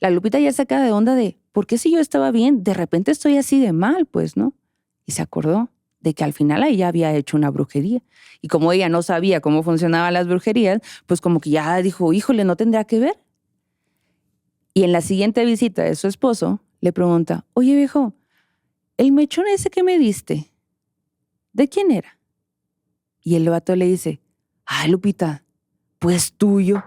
La Lupita ya saca de onda de, ¿por qué si yo estaba bien? De repente estoy así de mal, pues, ¿no? Y se acordó de que al final ella había hecho una brujería. Y como ella no sabía cómo funcionaban las brujerías, pues como que ya dijo, híjole, ¿no tendrá que ver? Y en la siguiente visita de su esposo, le pregunta, oye viejo, ¿el mechón ese que me diste, de quién era? Y el vato le dice, ay Lupita, pues tuyo.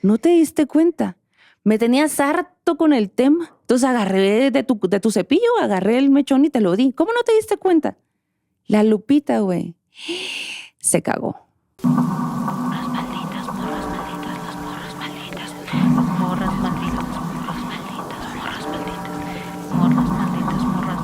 ¿No te diste cuenta? Me tenías harto con el tema. Entonces agarré de tu cepillo, agarré el mechón y te lo di. ¿Cómo no te diste cuenta? La Lupita, güey, se cagó. Morras malditas, morras malditas, las morras malditas. Morras malditas, morras malditas, morras malditas. Morras malditas, morras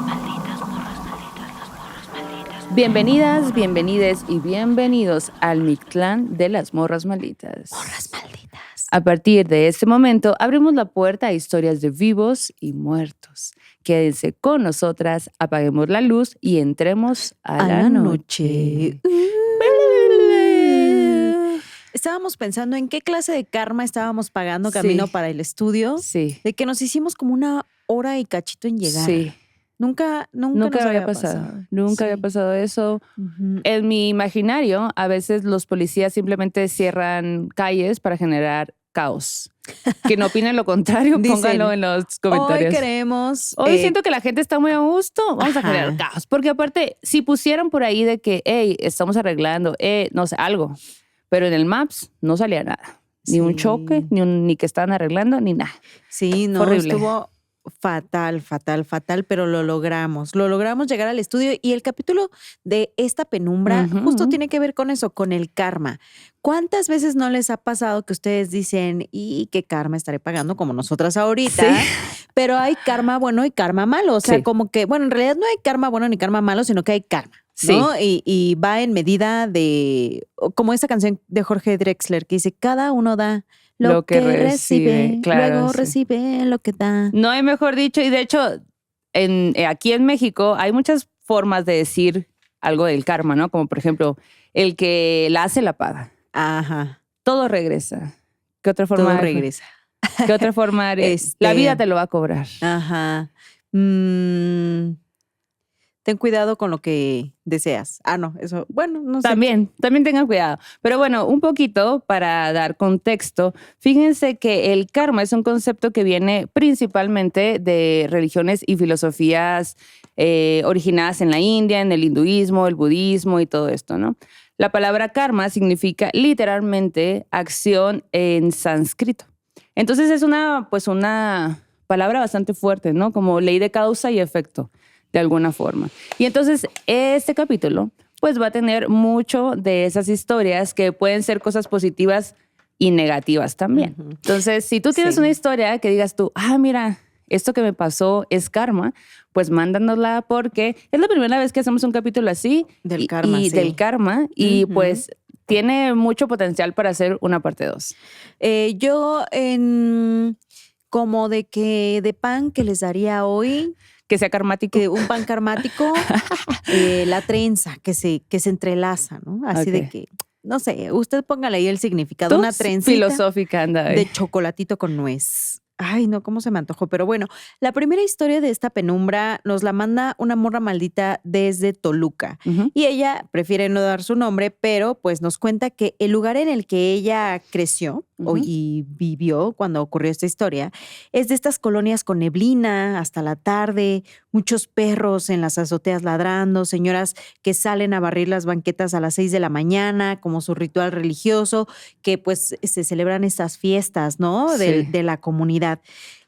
malditas, morras malditas, las morras malditas. Bienvenidas, bienvenides y bienvenidos al Mictlán de las morras malditas. Morras malditas. A partir de este momento, abrimos la puerta a historias de vivos y muertos. Quédense con nosotras, apaguemos la luz y entremos a la noche. Estábamos pensando en qué clase de karma estábamos pagando Sí. camino para el estudio, Sí, de que nos hicimos como 1 hora y cachito en llegar. sí. Nunca Nunca nos había pasado. Nunca Sí. había pasado eso. Ujú. En mi imaginario, a veces los policías simplemente cierran calles para generar caos. Quien opine lo contrario, Dicen, pónganlo en los comentarios. Hoy queremos... Hoy siento que la gente está muy a gusto, vamos a ajá. generar caos. Porque aparte, si pusieran por ahí de que, hey, estamos arreglando, no sé, algo. Pero en el Maps no salía nada. Ni un Sí. choque, ni que estaban arreglando, ni nada. Sí, no, horrible. estuvo fatal, pero lo logramos. Lo logramos llegar al estudio y el capítulo de esta penumbra Ujú, justo ujú. tiene que ver con eso, con el karma. ¿Cuántas veces no les ha pasado que ustedes dicen, y qué karma estaré pagando como nosotras ahorita? Sí. Pero hay karma bueno y karma malo. O sea, Sí. como que, bueno, en realidad no hay karma bueno ni karma malo, sino que hay karma, ¿no? Y va en medida de, como esa canción de Jorge Drexler que dice, cada uno da lo que recibe, claro, luego sí. recibe lo que da. No hay mejor dicho. Y de hecho, aquí en México hay muchas formas de decir algo del karma, ¿no? Como por ejemplo, el que la hace la paga. Ajá, Todo regresa. ¿Qué otra forma? todo regresa. ¿Qué otra forma? La vida te lo va a cobrar. Ajá. Ten cuidado con lo que deseas. No, eso, bueno, no sé. También tengan cuidado. Pero bueno, un poquito para dar contexto, fíjense que el karma es un concepto que viene principalmente de religiones y filosofías originadas en la India, en el hinduismo, el budismo y todo esto, ¿no? La palabra karma significa literalmente acción en sánscrito. Entonces es una palabra bastante fuerte, ¿no? Como ley de causa y efecto, de alguna forma. Y entonces este capítulo pues va a tener mucho de esas historias que pueden ser cosas positivas y negativas también. Ujú. Entonces, si tú tienes Sí. una historia que digas tú, mira, esto que me pasó es karma, pues mándanosla porque es la primera vez que hacemos un capítulo así Del karma, sí. del karma y Ujú. pues tiene mucho potencial para hacer una parte 2. Yo como de pan que les daría hoy, Que sea karmático. que un pan karmático, la trenza que se entrelaza, ¿no? Así de Ok. que, no sé, usted póngale ahí el significado, Tú, una trencita filosófica, anda. de chocolatito con nuez. Ay, no, cómo se me antojó. Pero bueno, la primera historia de esta penumbra nos la manda una morra maldita desde Toluca. Ujú. Y ella prefiere no dar su nombre, pero pues nos cuenta que el lugar en el que ella creció y vivió cuando ocurrió esta historia es de estas colonias con neblina hasta la tarde, muchos perros en las azoteas ladrando, señoras que salen a barrir las banquetas a las 6 de la mañana como su ritual religioso, que pues se celebran estas fiestas, ¿no? Sí. De la comunidad.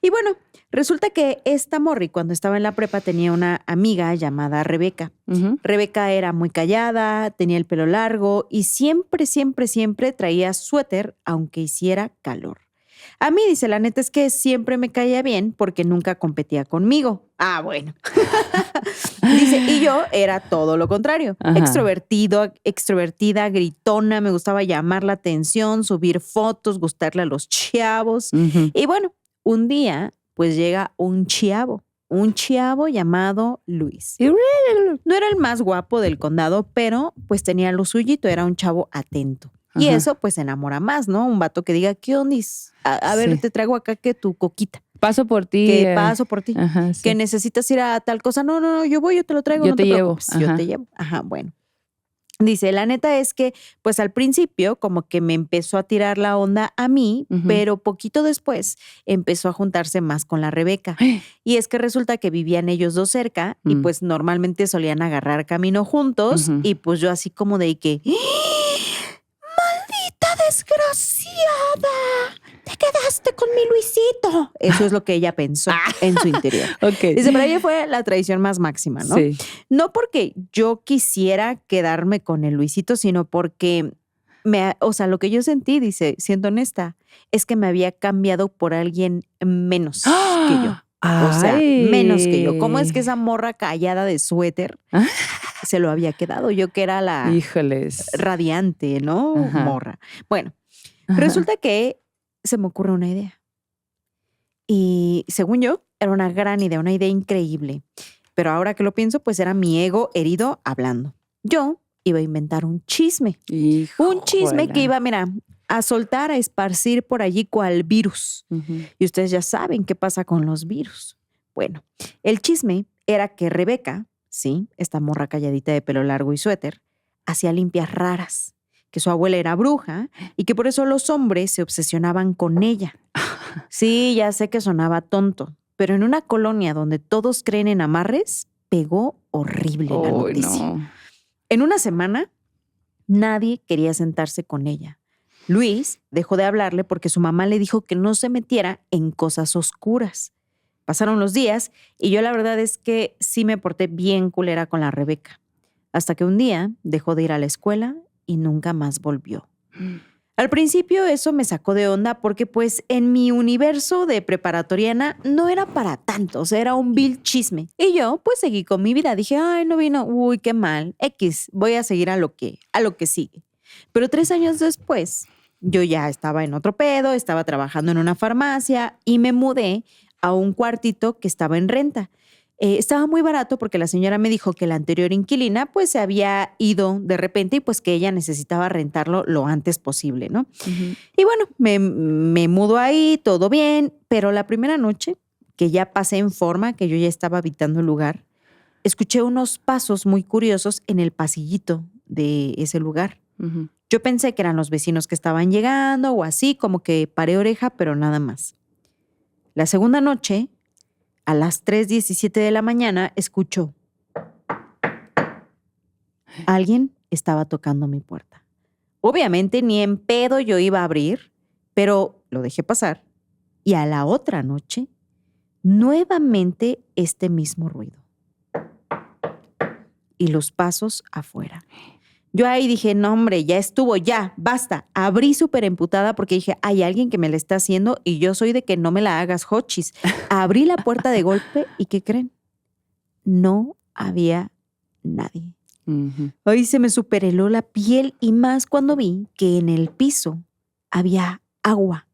Y bueno, resulta que esta morri cuando estaba en la prepa tenía una amiga llamada Rebeca. Ujú. Rebeca era muy callada, tenía el pelo largo y siempre traía suéter aunque hiciera calor. A mí, dice, la neta es que siempre me caía bien porque nunca competía conmigo. Bueno. Dice, y yo era todo lo contrario. Ajá. Extrovertida, gritona, me gustaba llamar la atención, subir fotos, gustarle a los chavos. Ujú. Y bueno, un día, pues llega un chavo llamado Luis. No era el más guapo del condado, pero pues tenía lo suyito, era un chavo atento. Y Ajá. eso pues enamora más, ¿no? Un vato que diga, ¿qué ondis? A ver, Sí. te traigo acá que tu coquita, Paso por ti. que paso por ti, Ajá, sí. que necesitas ir a tal cosa. No, yo voy, yo te lo traigo, Yo no te te llevo, preocupes, yo ajá. te llevo. Ajá, bueno. Dice, la neta es que, pues al principio como que me empezó a tirar la onda a mí, Ujú. pero poquito después empezó a juntarse más con la Rebeca. Y es que resulta que vivían ellos dos cerca y Mm. pues normalmente solían agarrar camino juntos Ujú. y pues yo así como de que, ¡maldita desgraciada! ¡Te quedaste con mi Luisito! Eso es lo que ella pensó en su interior. Ok. Dice, para ella fue la traición más máxima, ¿no? Sí. No porque yo quisiera quedarme con el Luisito, sino porque, o sea, lo que yo sentí, dice, siendo honesta, es que me había cambiado por alguien menos que yo. O sea, menos que yo. ¿Cómo es que esa morra callada de suéter se lo había quedado? Yo que era la Híjoles. radiante, ¿no? Ajá. Morra. Bueno, Ajá. resulta que se me ocurre una idea. Y según yo, era una gran idea, una idea increíble. Pero ahora que lo pienso, pues era mi ego herido hablando. Yo iba a inventar un chisme. Un chisme que Híjole. iba, mira, a soltar, a esparcir por allí cual virus. Ujú. Y ustedes ya saben qué pasa con los virus. Bueno, el chisme era que Rebeca, sí, esta morra calladita de pelo largo y suéter, hacía limpias raras, que su abuela era bruja y que por eso los hombres se obsesionaban con ella. Sí, ya sé que sonaba tonto, pero en una colonia donde todos creen en amarres, pegó horrible la Ay, noticia. no. En una semana, nadie quería sentarse con ella. Luis dejó de hablarle porque su mamá le dijo que no se metiera en cosas oscuras. Pasaron los días y yo la verdad es que sí me porté bien culera con la Rebeca. Hasta que un día dejó de ir a la escuela y nunca más volvió. Al principio eso me sacó de onda porque pues en mi universo de preparatoriana no era para tanto, o sea, era un vil chisme. Y yo pues seguí con mi vida, dije, ay, no vino, uy, qué mal, X, voy a seguir a lo que sigue. Pero 3 años después, yo ya estaba en otro pedo, estaba trabajando en una farmacia y me mudé a un cuartito que estaba en renta. Estaba muy barato porque la señora me dijo que la anterior inquilina pues se había ido de repente y pues que ella necesitaba rentarlo lo antes posible, ¿no? Ujú. Y bueno, me mudo ahí, todo bien, pero la primera noche que ya pasé en forma, que yo ya estaba habitando el lugar, escuché unos pasos muy curiosos en el pasillito de ese lugar. Ujú. Yo pensé que eran los vecinos que estaban llegando o así, como que paré oreja, pero nada más. La segunda noche, a las 3:17 de la mañana, escucho. Alguien estaba tocando mi puerta. Obviamente ni en pedo yo iba a abrir, pero lo dejé pasar. Y a la otra noche, nuevamente este mismo ruido. Y los pasos afuera. Yo ahí dije, no hombre, ya estuvo, ya, basta. Abrí súper emputada porque dije, hay alguien que me la está haciendo y yo soy de que no me la hagas hochis. Abrí la puerta de golpe y ¿qué creen? No había nadie. Ujú. Ahí se me superheló la piel y más cuando vi que en el piso había agua.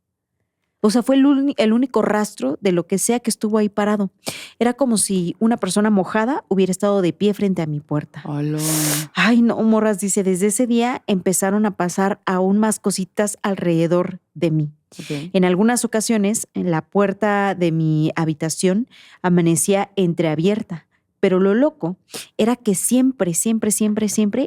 O sea, fue el único rastro de lo que sea que estuvo ahí parado. Era como si una persona mojada hubiera estado de pie frente a mi puerta. Hola. Ay, no, morras, dice, desde ese día empezaron a pasar aún más cositas alrededor de mí. Ok. En algunas ocasiones, en la puerta de mi habitación amanecía entreabierta, pero lo loco era que siempre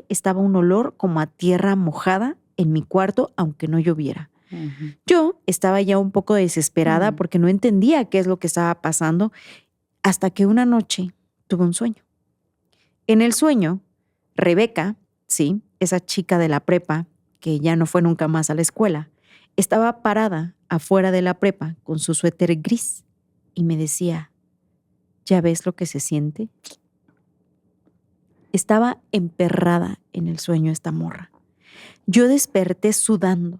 estaba un olor como a tierra mojada en mi cuarto, aunque no lloviera. Ujú. Yo estaba ya un poco desesperada Mm. porque no entendía qué es lo que estaba pasando hasta que una noche tuve un sueño. En el sueño, Rebeca, sí, esa chica de la prepa que ya no fue nunca más a la escuela, estaba parada afuera de la prepa con su suéter gris y me decía, ¿ya ves lo que se siente? Estaba emperrada en el sueño esta morra. Yo desperté sudando.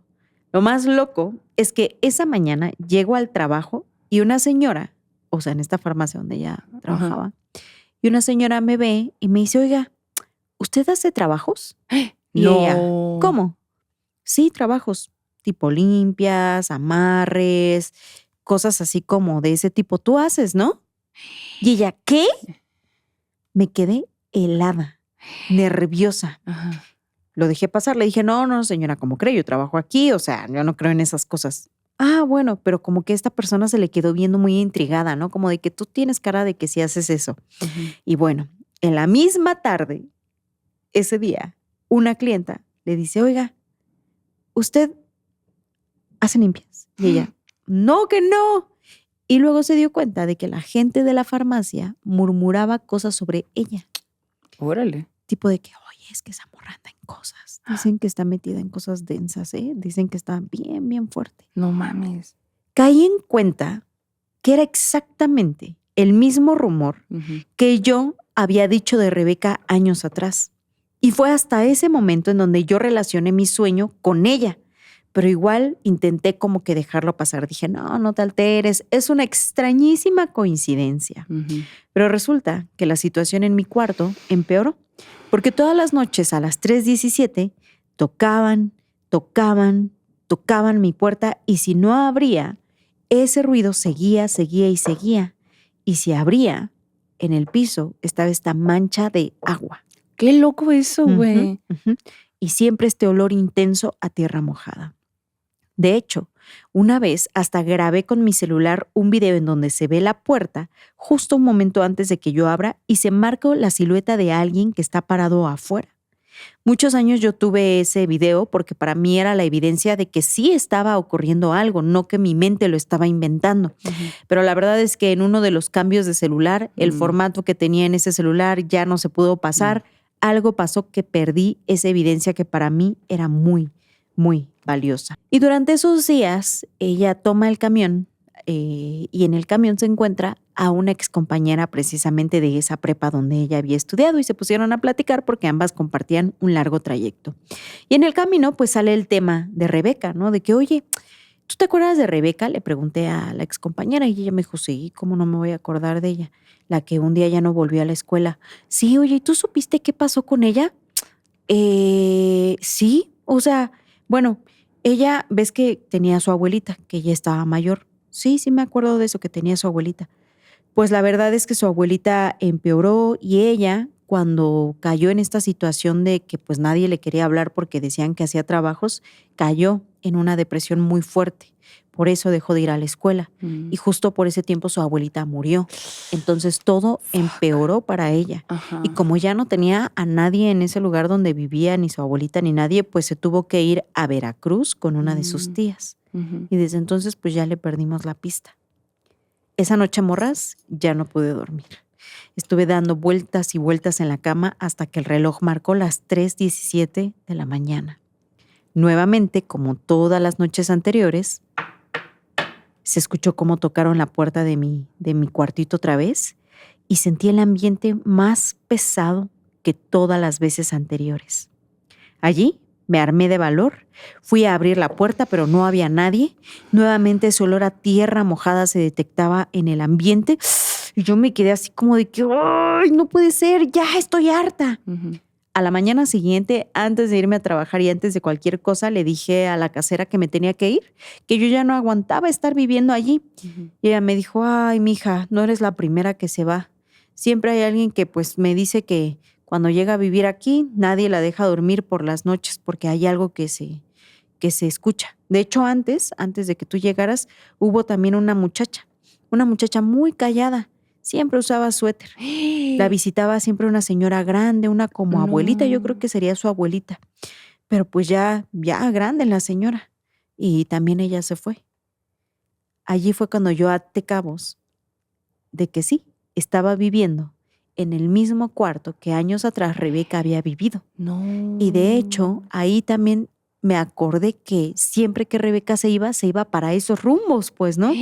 Lo más loco es que esa mañana llego al trabajo y una señora, o sea, en esta farmacia donde ella trabajaba, y una señora me ve y me dice, oiga, ¿usted hace trabajos? Y No. ella, ¿cómo? Sí, trabajos tipo limpias, amarres, cosas así como de ese tipo. Tú haces, ¿no? Y ella, ¿qué? Me quedé helada, nerviosa. Ajá. lo dejé pasar. Le dije, no, señora, ¿cómo cree? Yo trabajo aquí, o sea, yo no creo en esas cosas. Ah, bueno, pero como que esta persona se le quedó viendo muy intrigada, ¿no? Como de que tú tienes cara de que sí haces eso. Y bueno, en la misma tarde, ese día, una clienta le dice, oiga, ¿usted hace limpias? Y ella, no, que no. Y luego se dio cuenta de que la gente de la farmacia murmuraba cosas sobre ella. Órale. Tipo de que, oye, es que esa morra anda en cosas. Dicen que está metida en cosas densas, ¿eh? Dicen que está bien, bien fuerte. No mames. Caí en cuenta que era exactamente el mismo rumor que yo había dicho de Rebeca años atrás. Y fue hasta ese momento en donde yo relacioné mi sueño con ella. Pero igual intenté como que dejarlo pasar. Dije, no te alteres. Es una extrañísima coincidencia. Pero resulta que la situación en mi cuarto empeoró. Porque todas las noches a las 3:17 tocaban mi puerta y si no abría, ese ruido seguía y seguía. Y si abría, en el piso estaba esta mancha de agua. Qué loco eso, güey. Y siempre este olor intenso a tierra mojada. De hecho, una vez hasta grabé con mi celular un video en donde se ve la puerta justo un momento antes de que yo abra y se marca la silueta de alguien que está parado afuera. Muchos años yo tuve ese video porque para mí era la evidencia de que sí estaba ocurriendo algo, no que mi mente lo estaba inventando. Pero la verdad es que en uno de los cambios de celular, el formato que tenía en ese celular ya no se pudo pasar. Algo pasó que perdí esa evidencia que para mí era muy, muy valiosa. Y durante esos días, ella toma el camión y en el camión se encuentra a una excompañera precisamente de esa prepa donde ella había estudiado y se pusieron a platicar porque ambas compartían un largo trayecto. Y en el camino pues sale el tema de Rebeca, ¿no? De que, oye, ¿tú te acuerdas de Rebeca? Le pregunté a la excompañera y ella me dijo, sí, ¿cómo no me voy a acordar de ella? La que un día ya no volvió a la escuela. Sí, oye, ¿y tú supiste qué pasó con ella? Sí, o sea, bueno, ella, ves que tenía a su abuelita, que ya estaba mayor. Sí, me acuerdo de eso, que tenía a su abuelita. Pues la verdad es que su abuelita empeoró y ella, cuando cayó en esta situación de que pues nadie le quería hablar porque decían que hacía trabajos, cayó en una depresión muy fuerte. Por eso dejó de ir a la escuela. Y justo por ese tiempo su abuelita murió. Entonces todo empeoró para ella. Y como ya no tenía a nadie en ese lugar donde vivía, ni su abuelita ni nadie, pues se tuvo que ir a Veracruz con una de sus tías. Y desde entonces pues ya le perdimos la pista. Esa noche, morras, ya no pude dormir. Estuve dando vueltas y vueltas en la cama hasta que el reloj marcó las 3:17 de la mañana. Nuevamente, como todas las noches anteriores, se escuchó cómo tocaron la puerta de mi cuartito otra vez y sentí el ambiente más pesado que todas las veces anteriores. Allí me armé de valor, fui a abrir la puerta, pero no había nadie. Nuevamente ese olor a tierra mojada se detectaba en el ambiente y yo me quedé así como de que ¡ay, no puede ser! ¡Ya estoy harta! A la mañana siguiente, antes de irme a trabajar y antes de cualquier cosa, le dije a la casera que me tenía que ir, que yo ya no aguantaba estar viviendo allí. Y ella me dijo, ay, mija, no eres la primera que se va. Siempre hay alguien que pues me dice que cuando llega a vivir aquí, nadie la deja dormir por las noches porque hay algo que se escucha. De hecho, antes de que tú llegaras, hubo también una muchacha muy callada. Siempre usaba suéter. La visitaba siempre una señora grande, una como abuelita. Yo creo que sería su abuelita. Pero pues ya grande la señora. Y también ella se fue. Allí fue cuando yo até cabos de que sí, estaba viviendo en el mismo cuarto que años atrás Rebeca había vivido. Y de hecho, ahí también me acordé que siempre que Rebeca se iba para esos rumbos, pues, ¿no?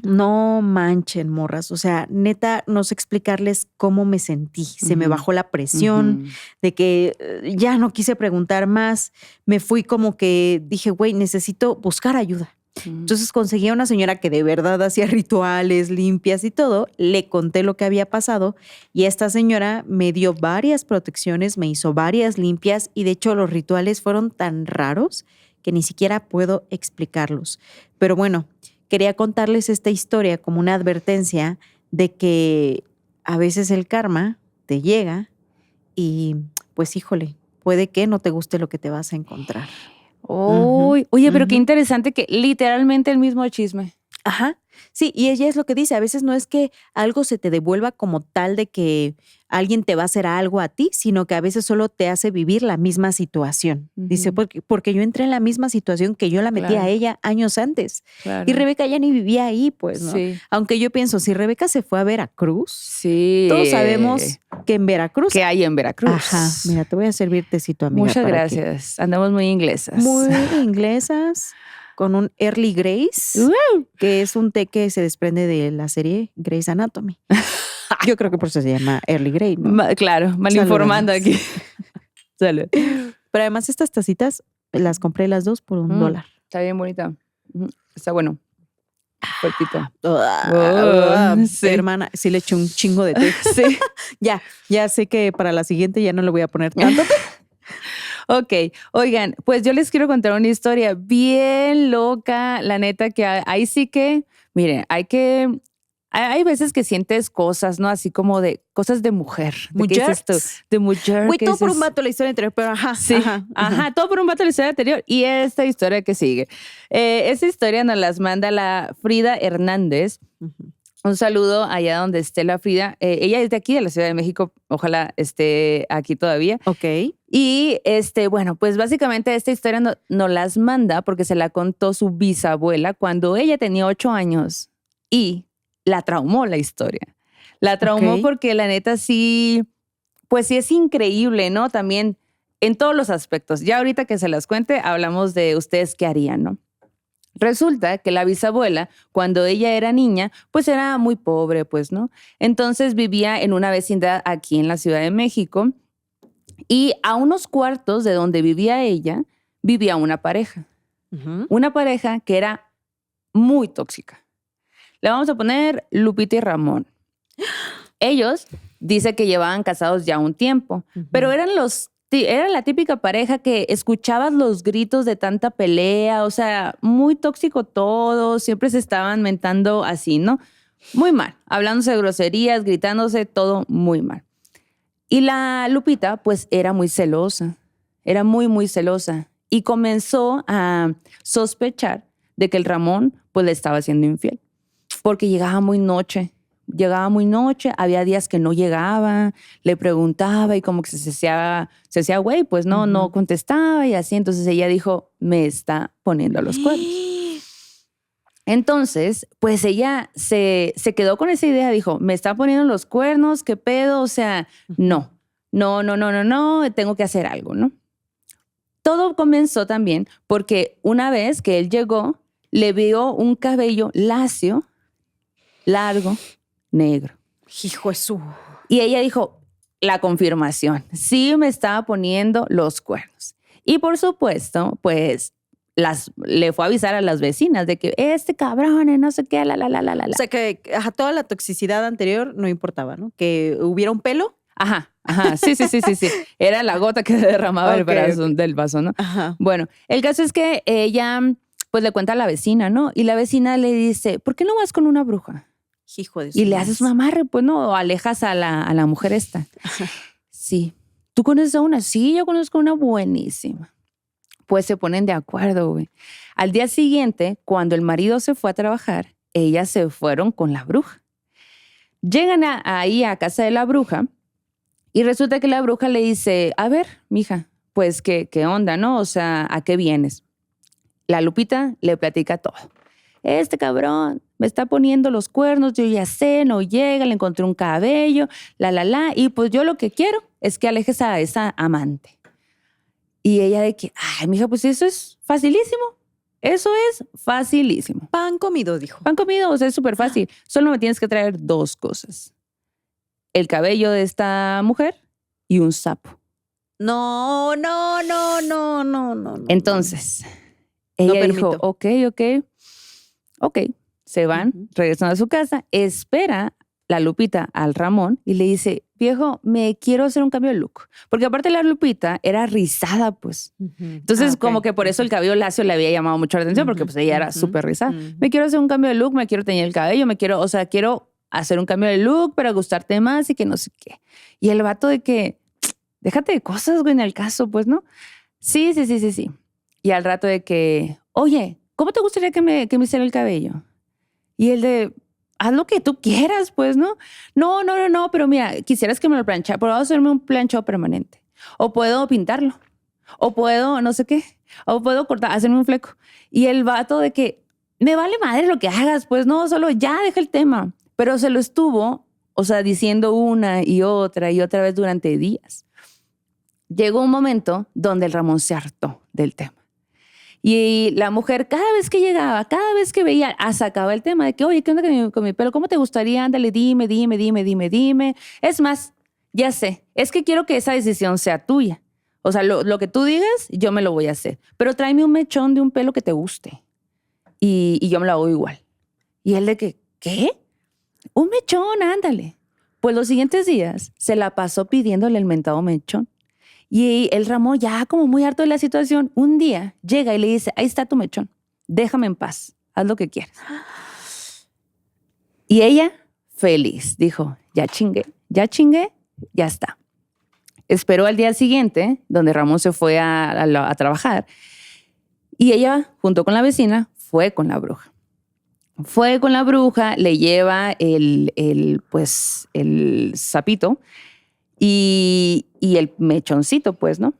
No manchen, morras. O sea, neta, no sé explicarles cómo me sentí. Se me bajó la presión de que ya no quise preguntar más. Me fui como que dije, güey, necesito buscar ayuda. Entonces conseguí a una señora que de verdad hacía rituales, limpias y todo. Le conté lo que había pasado y esta señora me dio varias protecciones, me hizo varias limpias y de hecho los rituales fueron tan raros que ni siquiera puedo explicarlos. Pero bueno, quería contarles esta historia como una advertencia de que a veces el karma te llega y pues híjole, puede que no te guste lo que te vas a encontrar. Oye, pero qué interesante que literalmente el mismo chisme. Ajá. Sí, y ella es lo que dice, a veces no es que algo se te devuelva como tal de que alguien te va a hacer algo a ti, sino que a veces solo te hace vivir la misma situación. Dice, porque yo entré en la misma situación que yo la metí a ella años antes. Claro. Y Rebeca ya ni vivía ahí, pues, ¿no? Sí. Aunque yo pienso, si Rebeca se fue a Veracruz, Sí. todos sabemos que en Veracruz... ¿Qué hay en Veracruz? Ajá, mira, te voy a servir tecito, amiga. Muchas gracias. Andamos muy inglesas. Muy inglesas, con un Early Grace, que es un té que se desprende de la serie Grey's Anatomy. Yo creo que por eso se llama Early Grey, ¿no? Claro, mal informando aquí. Salud. Pero además estas tacitas las compré las dos por $1. Está bien bonita. Está bueno. Fuertito. Sí. Hermana, sí le eché un chingo de té. Sí. Ya sé que para la siguiente ya no le voy a poner tanto té. Ok, oigan, pues yo les quiero contar una historia bien loca, la neta que ahí sí que, miren, hay veces que sientes cosas, ¿no? Así como de cosas de mujer. ¿De qué dices tú? De mujer. Güey, todo por un vato la historia anterior, pero ajá. Sí, ajá, todo por un vato la historia anterior y esta historia que sigue. Esta historia nos las manda la Frida Hernández. Un saludo allá donde esté la Frida. Ella es de aquí, de la Ciudad de México. Ojalá esté aquí todavía. Ok. Y bueno, pues básicamente esta historia nos las manda porque se la contó su bisabuela cuando ella tenía 8 años y la traumó la historia. La traumó porque la neta sí, pues sí es increíble, ¿no? También en todos los aspectos. Ya ahorita que se las cuente, hablamos de ustedes qué harían, ¿no? Resulta que la bisabuela, cuando ella era niña, pues era muy pobre, pues, ¿no? Entonces vivía en una vecindad aquí en la Ciudad de México y a unos cuartos de donde vivía ella, vivía una pareja. Una pareja que era muy tóxica. Le vamos a poner Lupita y Ramón. Ellos dice que llevaban casados ya un tiempo, pero era la típica pareja que escuchabas los gritos de tanta pelea, o sea, muy tóxico todo, siempre se estaban mentando así, ¿no? Muy mal, hablándose de groserías, gritándose, todo muy mal. Y la Lupita, pues, era muy celosa, era muy, muy celosa y comenzó a sospechar de que el Ramón, pues, le estaba haciendo infiel. Porque llegaba muy noche, había días que no llegaba, le preguntaba y como que se hacía güey, pues no contestaba y así. Entonces ella dijo, me está poniendo los cuernos. Entonces, pues ella se quedó con esa idea, dijo, me está poniendo los cuernos, ¿qué pedo? O sea, no, tengo que hacer algo, ¿no? Todo comenzó también porque una vez que él llegó, le vio un cabello lacio, largo, negro. Hijo de su... Y ella dijo, la confirmación, sí me estaba poniendo los cuernos. Y por supuesto, pues le fue a avisar a las vecinas de que este cabrón, no sé qué, O sea que toda la toxicidad anterior no importaba, ¿no? Que hubiera un pelo. Ajá, sí. Era la gota que derramaba del vaso, ¿no? Ajá. Bueno, el caso es que ella, pues le cuenta a la vecina, ¿no? Y la vecina le dice, ¿por qué no vas con una bruja? Hijo de su... Y le haces un amarre, pues, ¿no? O alejas a la mujer esta. Sí. ¿Tú conoces a una? Sí, yo conozco una buenísima. Pues se ponen de acuerdo, güey. Al día siguiente, cuando el marido se fue a trabajar, ellas se fueron con la bruja. Llegan ahí a casa de la bruja y resulta que la bruja le dice, a ver, mija, pues, ¿qué onda, no? O sea, ¿a qué vienes? La Lupita le platica todo. Este cabrón me está poniendo los cuernos, yo ya sé, no llega, le encontré un cabello, y pues yo lo que quiero es que alejes a esa amante. Y ella de que, ay, mija, pues eso es facilísimo. Eso es facilísimo. Pan comido, dijo. Pan comido, o sea, es súper fácil. Solo me tienes que traer 2 cosas. El cabello de esta mujer y un sapo. No. Entonces, ella dijo, ok. Se van, regresan a su casa, espera la Lupita al Ramón y le dice, viejo, me quiero hacer un cambio de look. Porque aparte la Lupita era rizada, pues. Entonces, como que por eso el cabello lacio le había llamado mucho la atención, porque pues ella era súper rizada. Me quiero hacer un cambio de look, me quiero teñir el cabello, quiero hacer un cambio de look para gustarte más y que no sé qué. Y el vato de que, déjate de cosas, güey, en el caso, pues, ¿no? Sí. Y al rato de que, oye, ¿cómo te gustaría que me hiciera el cabello? Y el de, haz lo que tú quieras, pues, ¿no? No, pero mira, quisieras que me lo planchara, puedo hacerme un planchado permanente. O puedo pintarlo. O puedo no sé qué. O puedo hacerme un fleco. Y el vato de que, me vale madre lo que hagas, pues, no, solo ya deja el tema. Pero se lo estuvo, o sea, diciendo una y otra vez durante días. Llegó un momento donde el Ramón se hartó del tema. Y la mujer, cada vez que llegaba, cada vez que veía, sacaba el tema de que, oye, ¿qué onda con mi pelo? ¿Cómo te gustaría? Ándale, dime. Es más, ya sé, es que quiero que esa decisión sea tuya. O sea, lo que tú digas, yo me lo voy a hacer. Pero tráeme un mechón de un pelo que te guste. Y yo me lo hago igual. Y él de que, ¿qué? Un mechón, ándale. Pues los siguientes días se la pasó pidiéndole el mentado mechón. Y el Ramón, ya como muy harto de la situación, un día llega y le dice, ahí está tu mechón, déjame en paz, haz lo que quieras. Y ella, feliz, dijo, ya chingué, ya está. Esperó al día siguiente, donde Ramón se fue a trabajar, y ella, junto con la vecina, fue con la bruja. Le lleva el sapito, y el mechoncito, pues, ¿no?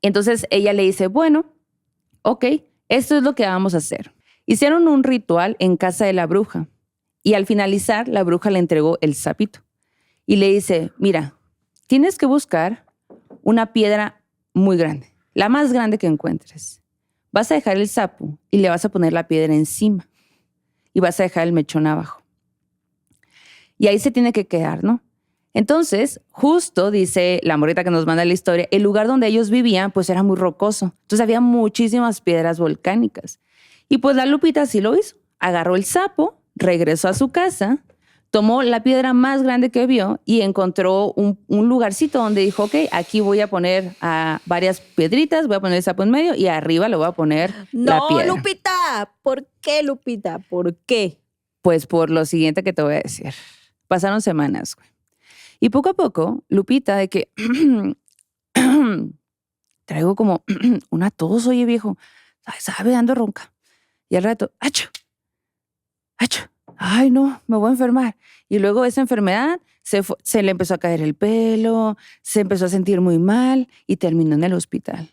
Entonces ella le dice, bueno, ok, esto es lo que vamos a hacer. Hicieron un ritual en casa de la bruja y al finalizar la bruja le entregó el sapito y le dice, mira, tienes que buscar una piedra muy grande, la más grande que encuentres. Vas a dejar el sapo y le vas a poner la piedra encima y vas a dejar el mechón abajo. Y ahí se tiene que quedar, ¿no? Entonces, justo, dice la morrita que nos manda la historia, el lugar donde ellos vivían, pues era muy rocoso. Entonces había muchísimas piedras volcánicas. Y pues la Lupita sí lo hizo. Agarró el sapo, regresó a su casa, tomó la piedra más grande que vio y encontró un lugarcito donde dijo, ok, aquí voy a poner varias piedritas, voy a poner el sapo en medio y arriba lo voy a poner la piedra. No, Lupita. ¿Por qué, Lupita? ¿Por qué? Pues por lo siguiente que te voy a decir. Pasaron semanas, güey. Y poco a poco, Lupita, de que traigo como una tos, oye viejo, ¿sabe? Ando ronca. Y al rato, ¡acho! Ay, no, me voy a enfermar. Y luego esa enfermedad se le empezó a caer el pelo, se empezó a sentir muy mal y terminó en el hospital.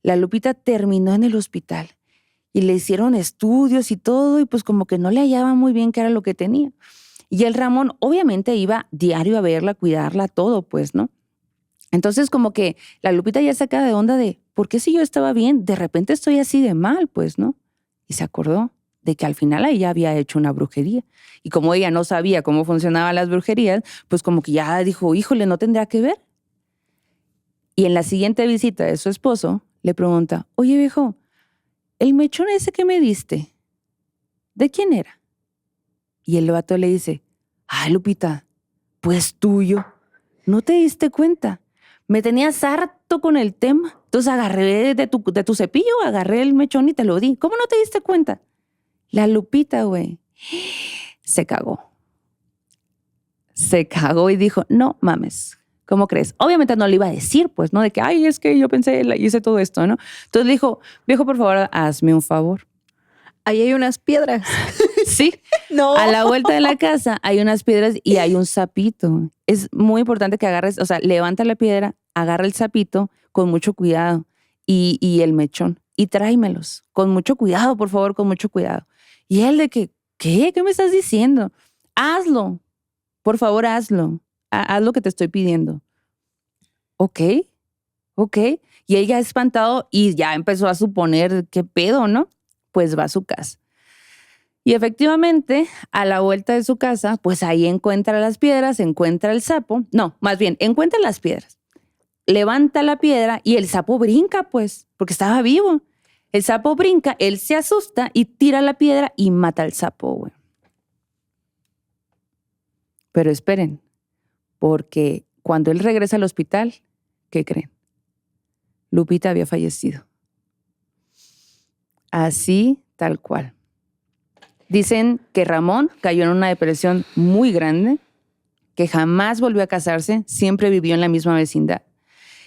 La Lupita terminó en el hospital y le hicieron estudios y todo y pues como que no le hallaban muy bien qué era lo que tenía. Y el Ramón obviamente iba diario a verla, a cuidarla, todo, pues, ¿no? Entonces como que la Lupita ya sacaba de onda de, ¿por qué si yo estaba bien? De repente estoy así de mal, pues, ¿no? Y se acordó de que al final ella había hecho una brujería. Y como ella no sabía cómo funcionaban las brujerías, pues como que ya dijo, híjole, ¿no tendrá que ver? Y en la siguiente visita de su esposo, le pregunta, oye viejo, ¿el mechón ese que me diste, de quién era? Y el vato le dice, ay, Lupita, pues tuyo. ¿No te diste cuenta? Me tenías harto con el tema. Entonces agarré de tu cepillo, agarré el mechón y te lo di. ¿Cómo no te diste cuenta? La Lupita, güey, se cagó. Se cagó y dijo, no mames, ¿cómo crees? Obviamente no le iba a decir, pues, ¿no? De que, ay, es que yo pensé, hice todo esto, ¿no? Entonces le dijo, viejo, por favor, hazme un favor. Ahí hay unas piedras. Sí. No. A la vuelta de la casa hay unas piedras y hay un sapito. Es muy importante que agarres, o sea, levanta la piedra, agarra el sapito con mucho cuidado y el mechón y tráemelos con mucho cuidado, por favor, con mucho cuidado. Y él de que, ¿qué? ¿Qué me estás diciendo? Hazlo. Por favor, hazlo. Haz lo que te estoy pidiendo. Ok. Y ella espantado y ya empezó a suponer qué pedo, ¿no? Pues va a su casa. Y efectivamente, a la vuelta de su casa, pues ahí encuentra las piedras, encuentra el sapo. No, más bien, encuentra las piedras. Levanta la piedra y el sapo brinca, pues, porque estaba vivo. El sapo brinca, él se asusta y tira la piedra y mata al sapo, güey. Pero esperen, porque cuando él regresa al hospital, ¿qué creen? Lupita había fallecido. Así, tal cual. Dicen que Ramón cayó en una depresión muy grande que jamás volvió a casarse, siempre vivió en la misma vecindad.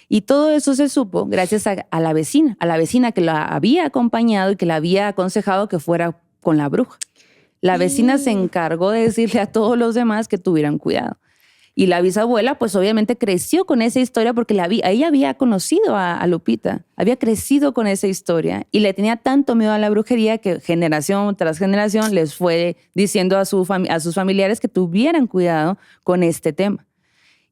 Y todo eso se supo gracias a la vecina que la había acompañado y que la había aconsejado que fuera con la bruja. La vecina se encargó de decirle a todos los demás que tuvieran cuidado. Y la bisabuela, pues obviamente creció con esa historia porque ella había conocido a Lupita, había crecido con esa historia y le tenía tanto miedo a la brujería que generación tras generación les fue diciendo a sus familiares que tuvieran cuidado con este tema.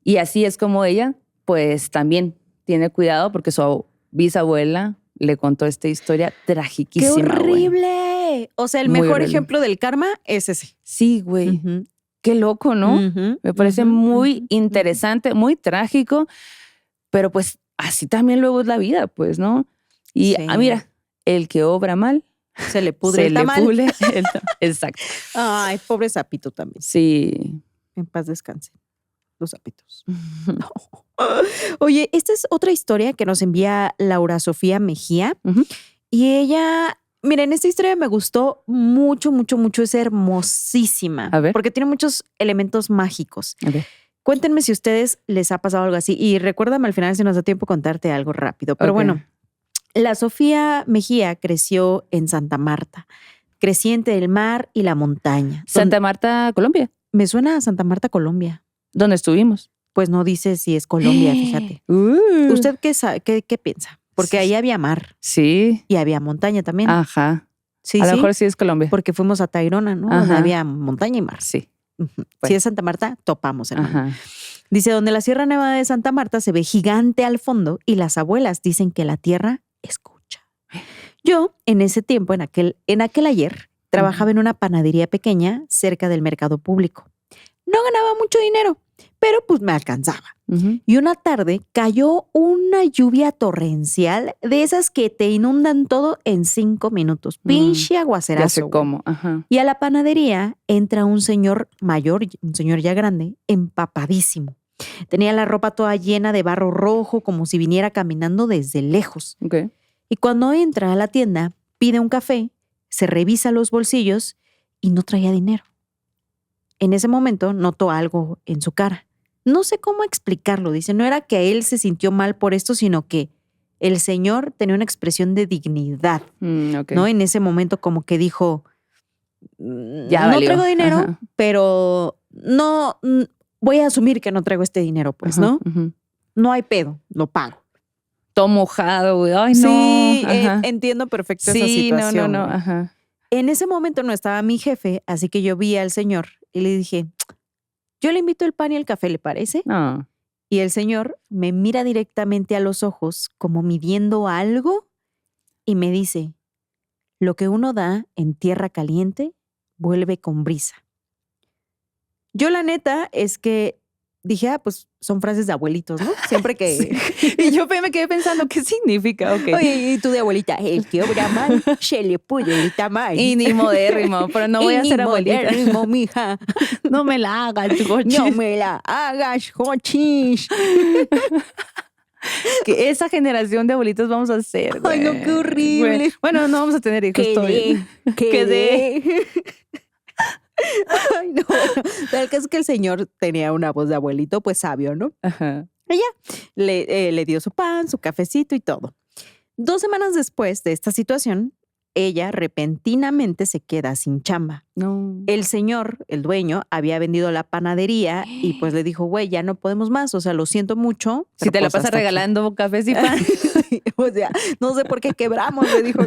Y así es como ella, pues también tiene cuidado porque su bisabuela le contó esta historia tragiquísima. ¡Qué güey. horrible! O sea, el Muy mejor horrible. ejemplo del karma es ese. Sí, güey. Ujú. Qué loco, ¿no? Ujú, Me parece ujú, muy ujú, interesante, muy trágico, pero pues así también luego es la vida, pues, ¿no? Y Sí. mira, el que obra mal, Se le pudre se el le tamal. pule Exacto. Ay, pobre sapito también. Sí. En paz descanse. Los sapitos. Oye, esta es otra historia que nos envía Laura Sofía Mejía. Ujú. Y ella, miren, esta historia me gustó mucho, mucho, mucho. Es hermosísima. A ver. Porque tiene muchos elementos mágicos. A ver. Cuéntenme si a ustedes les ha pasado algo así. Y recuérdame al final si nos da tiempo contarte algo rápido. Pero Ok. bueno, la Sofía Mejía creció en Santa Marta, creciente del mar y la montaña. Santa Marta, Colombia, Me suena a Santa Marta, Colombia. donde estuvimos. Pues no dice si es Colombia, fíjate. ¿Usted qué piensa? Porque ahí había mar Sí. y había montaña también. Ajá. Sí, A lo sí, mejor sí es Colombia. porque fuimos a Tayrona, ¿no? Donde Ajá. había montaña y mar. Sí. Ujú. Si Bueno. es Santa Marta, topamos, hermano. Ajá. Dice, donde la Sierra Nevada de Santa Marta se ve gigante al fondo y las abuelas dicen que la tierra escucha. Yo, en ese tiempo, en aquel ayer, trabajaba en una panadería pequeña cerca del mercado público. No ganaba mucho dinero, pero pues me alcanzaba. Ujú. Y una tarde cayó una lluvia torrencial de esas que te inundan todo en 5 minutos. Pinche Ya aguacerazo. sé güey. cómo. Ajá. Y a la panadería entra un señor mayor, un señor ya grande, empapadísimo. Tenía la ropa toda llena de barro rojo, como si viniera caminando desde lejos. Ok. Y cuando entra a la tienda, pide un café, se revisa los bolsillos y no traía dinero. En ese momento notó algo en su cara. No sé cómo explicarlo, dice. No era que él se sintió mal por esto, sino que el señor tenía una expresión de dignidad, Ok. ¿no? En ese momento como que dijo, Ya no valió. traigo dinero, Ajá. pero no, voy a asumir que no traigo este dinero, pues, Ajá, ¿no? ujú. No hay pedo, lo pago. Todo mojado, güey. Ay, no. Sí, Ajá. entiendo perfecto esa Sí, no, situación. no. güey. Ajá. En ese momento no estaba mi jefe, así que yo vi al señor y le dije, yo le invito el pan y el café, ¿le parece? No. Y el señor me mira directamente a los ojos como midiendo algo y me dice, lo que uno da en tierra caliente vuelve con brisa. Yo la neta es que dije, pues son frases de abuelitos, ¿no? Siempre que... Y yo me quedé pensando, ¿qué significa? Ok. Oye, y tú de abuelita, el que obra mal, se le pudre el tamal. Y ni modérrimo, pero no voy a ser abuelita. Modérrimo, mija. No me la hagas, Gochi. No me la hagas, Jochis. Que esa generación de abuelitos vamos a ser, güey. Ay, no, qué horrible. Güey. Bueno, no vamos a tener hijos todavía. Quedé. Ay, no. Bueno, el caso es que el señor tenía una voz de abuelito, pues sabio, ¿no? Ajá. Le dio su pan, su cafecito y todo. 2 semanas después de esta situación, ella repentinamente se queda sin chamba. No. El señor, el dueño, había vendido la panadería y pues le dijo, güey, ya no podemos más, o sea, lo siento mucho. Si pero te la pues pasas hasta aquí". regalando cafés y pan. O sea, no sé por qué quebramos, le dijo.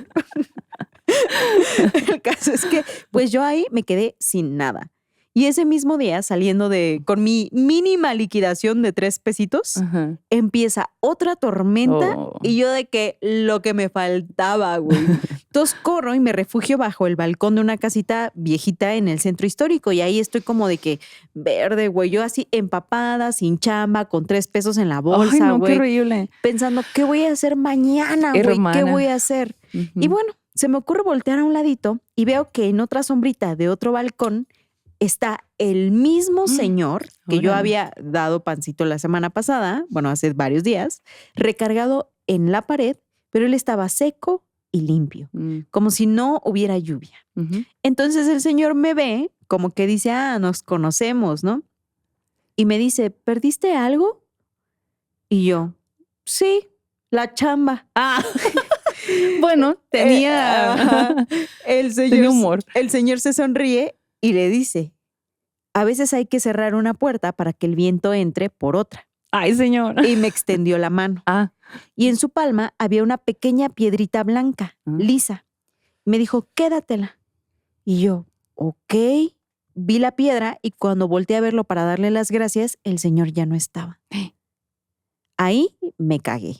El caso es que, pues yo ahí me quedé sin nada. Y ese mismo día, saliendo con mi mínima liquidación de 3 pesitos, Ajá. empieza otra tormenta Oh. y yo de que lo que me faltaba, güey. Entonces corro y me refugio bajo el balcón de una casita viejita en el centro histórico y ahí estoy como de que verde, güey. Yo así empapada, sin chamba, con 3 pesos en la Ay, bolsa, no, qué güey. horrible. Pensando, ¿qué voy a hacer mañana, güey? ¿Qué Hermana. voy a hacer? Y bueno, se me ocurre voltear a un ladito y veo que en otra sombrita de otro balcón está el mismo señor que yo Órale. había dado pancito la semana pasada, bueno, hace varios días, recargado en la pared, pero él estaba seco y limpio, como si no hubiera lluvia. Ujú. Entonces el señor me ve como que dice, nos conocemos, ¿no? y me dice, ¿perdiste algo? Y yo, sí, la chamba. Ah, bueno, tenía Tenía humor. El señor se sonríe y le dice, a veces hay que cerrar una puerta para que el viento entre por otra. Ay, señor. Y me extendió la mano. Ah, Y en su palma había una pequeña piedrita blanca, lisa. Me dijo, quédatela. Y yo, ok. Vi la piedra y cuando volteé a verlo para darle las gracias, el señor ya no estaba. Ahí me cagué,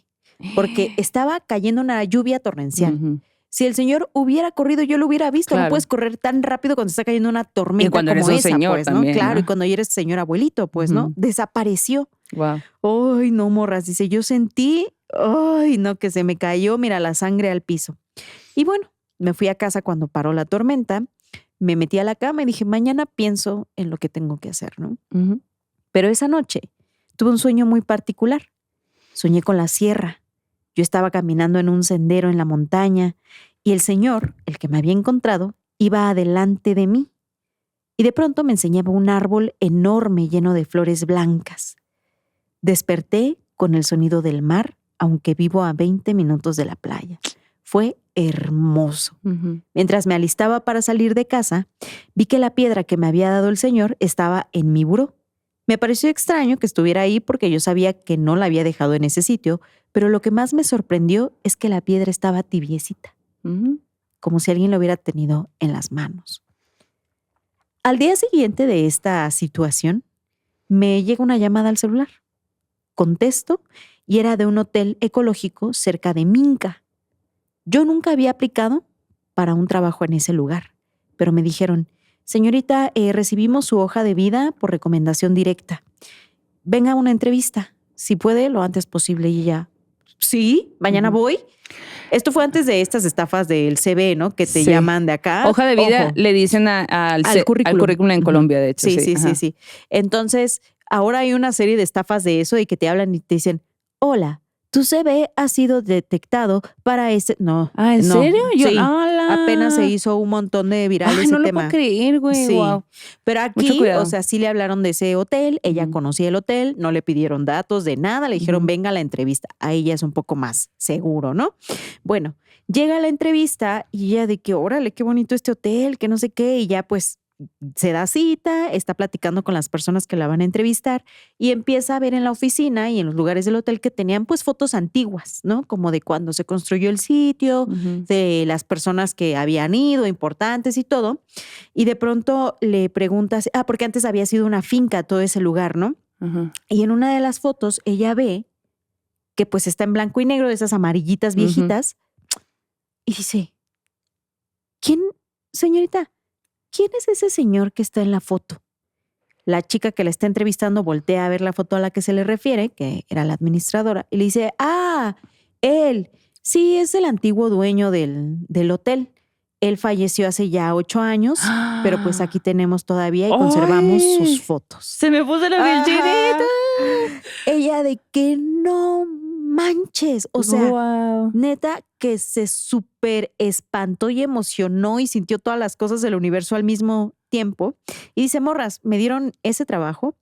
porque estaba cayendo una lluvia torrencial. ujú. Si el señor hubiera corrido, yo lo hubiera visto. Claro. No puedes correr tan rápido cuando está cayendo una tormenta Y cuando como eres un esa, señor pues, también, ¿no? Claro, ¿no? y cuando ya eres señor abuelito, pues, ¿no? Ujú. Desapareció. Wow. Ay, no, morras. Dice, yo sentí, ay, no, que se me cayó, mira, la sangre al piso. Y bueno, me fui a casa cuando paró la tormenta, me metí a la cama y dije, mañana pienso en lo que tengo que hacer, ¿no? Ujú. Pero esa noche tuve un sueño muy particular. Soñé con la sierra. Yo estaba caminando en un sendero en la montaña y el señor, el que me había encontrado, iba adelante de mí. Y de pronto me enseñaba un árbol enorme lleno de flores blancas. Desperté con el sonido del mar, aunque vivo a 20 minutos de la playa. Fue hermoso. Ujú. Mientras me alistaba para salir de casa, vi que la piedra que me había dado el señor estaba en mi buró. Me pareció extraño que estuviera ahí porque yo sabía que no la había dejado en ese sitio, pero lo que más me sorprendió es que la piedra estaba tibiecita, Ujú. como si alguien lo hubiera tenido en las manos. Al día siguiente de esta situación, me llega una llamada al celular. Contesto y era de un hotel ecológico cerca de Minca. Yo nunca había aplicado para un trabajo en ese lugar, pero me dijeron, señorita, recibimos su hoja de vida por recomendación directa. Venga a una entrevista, si puede, lo antes posible. Y ella, sí, mañana voy. Esto fue antes de estas estafas del CV, ¿no? Que te Sí. llaman de acá. Hoja de vida Ojo, le dicen al al currículum. en Ujú. Colombia, de hecho. Sí. Ajá. Entonces, ahora hay una serie de estafas de eso y que te hablan y te dicen, hola, tu CV ha sido detectado para este... No. Ah, ¿en no, serio? Yo, sí. ¡Hala! Apenas se hizo un montón de viral Ay, ese no lo tema. puedo creer, güey. Sí. Wow. Pero Mucho aquí, cuidado. o sea, sí le hablaron de ese hotel, ella Ujú. conocía el hotel, no le pidieron datos de nada, le dijeron, Ujú. venga a la entrevista. Ahí ya es un poco más seguro, ¿no? Bueno, llega la entrevista y ella de que, órale, qué bonito este hotel, que no sé qué, y ya pues se da cita, está platicando con las personas que la van a entrevistar y empieza a ver en la oficina y en los lugares del hotel que tenían pues fotos antiguas, ¿no? Como de cuando se construyó el sitio, Ujú. de las personas que habían ido, importantes y todo. Y de pronto le preguntas, porque antes había sido una finca todo ese lugar, ¿no? Ajá. Y en una de las fotos ella ve que pues está en blanco y negro, de esas amarillitas Ujú. viejitas, y dice, ¿quién, señorita? ¿Quién es ese señor que está en la foto? La chica que la está entrevistando voltea a ver la foto a la que se le refiere, que era la administradora, y le dice, él, sí, es el antiguo dueño del hotel. Él falleció hace ya 8 años, pero pues aquí tenemos todavía y conservamos ¡Ay! sus fotos. Se me puso la piel Ajá. chinita. Ella de que no manches, o sea, Guau. neta que se súper espantó y emocionó y sintió todas las cosas del universo al mismo tiempo. Y dice, morras, me dieron ese trabajo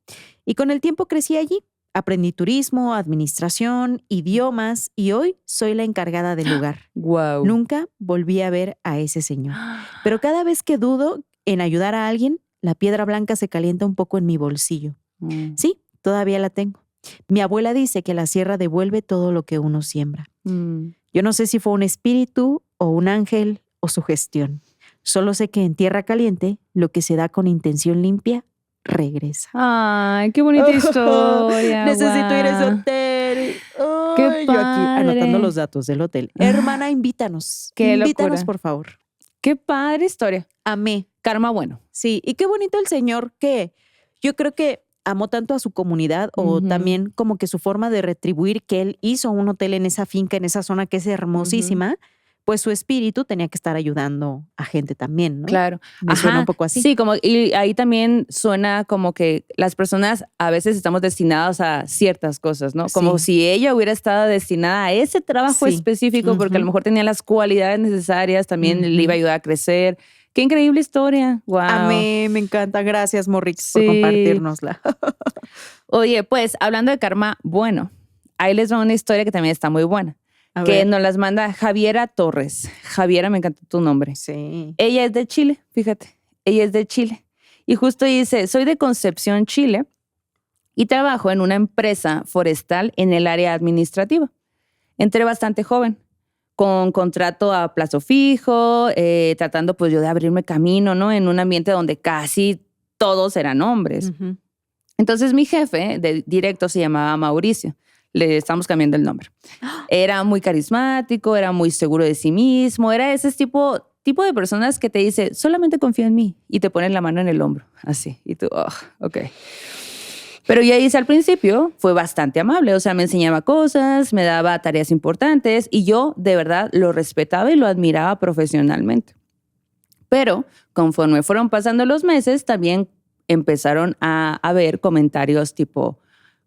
y con el tiempo crecí allí. Aprendí turismo, administración, idiomas y hoy soy la encargada del lugar. Guau. Nunca volví a ver a ese señor. Pero cada vez que dudo en ayudar a alguien, la piedra blanca se calienta un poco en mi bolsillo. Mm. Sí, todavía la tengo. Mi abuela dice que la sierra devuelve todo lo que uno siembra. Mm. Yo no sé si fue un espíritu o un ángel o sugestión. Solo sé que en tierra caliente, lo que se da con intención limpia, regresa. Ay, qué bonita historia. Necesito ir a ese guau. hotel. Qué Ay, yo aquí anotando padre. los datos del hotel. Hermana, invítanos. Qué Invítanos, locura. por favor. Qué padre historia. Amé. Karma bueno. Sí, y qué bonito el señor que yo creo que amó tanto a su comunidad o Ujú. también como que su forma de retribuir que él hizo un hotel en esa finca, en esa zona que es hermosísima, pues su espíritu tenía que estar ayudando a gente también, ¿no? Claro. Me suena un poco así. Sí, como, y ahí también suena como que las personas a veces estamos destinados a ciertas cosas, ¿no? Como Sí. si ella hubiera estado destinada a ese trabajo Sí. específico porque a lo Ujú. mejor tenía las cualidades necesarias, también le iba a ayudar a crecer. Qué increíble historia. Wow. Amé, me encanta. Gracias, Morrix, por Sí. compartirnosla. Oye, pues hablando de karma, bueno, ahí les va una historia que también está muy buena. A Que ver. nos las manda Javiera Torres. Javiera, me encantó tu nombre. Sí. Ella es de Chile, fíjate. Ella es de Chile. Y justo dice, soy de Concepción, Chile, y trabajo en una empresa forestal en el área administrativa. Entré bastante joven, con contrato a plazo fijo, tratando pues yo de abrirme camino, ¿no? En un ambiente donde casi todos eran hombres. Ujú. Entonces mi jefe de directo se llamaba Mauricio. Le estamos cambiando el nombre. Era muy carismático, era muy seguro de sí mismo, era ese tipo de personas que te dice, solamente confía en mí, y te ponen la mano en el hombro, así. Y tú, oh, ok. Pero ya hice al principio, fue bastante amable, o sea, me enseñaba cosas, me daba tareas importantes y yo de verdad lo respetaba y lo admiraba profesionalmente. Pero conforme fueron pasando los meses, también empezaron a haber comentarios tipo,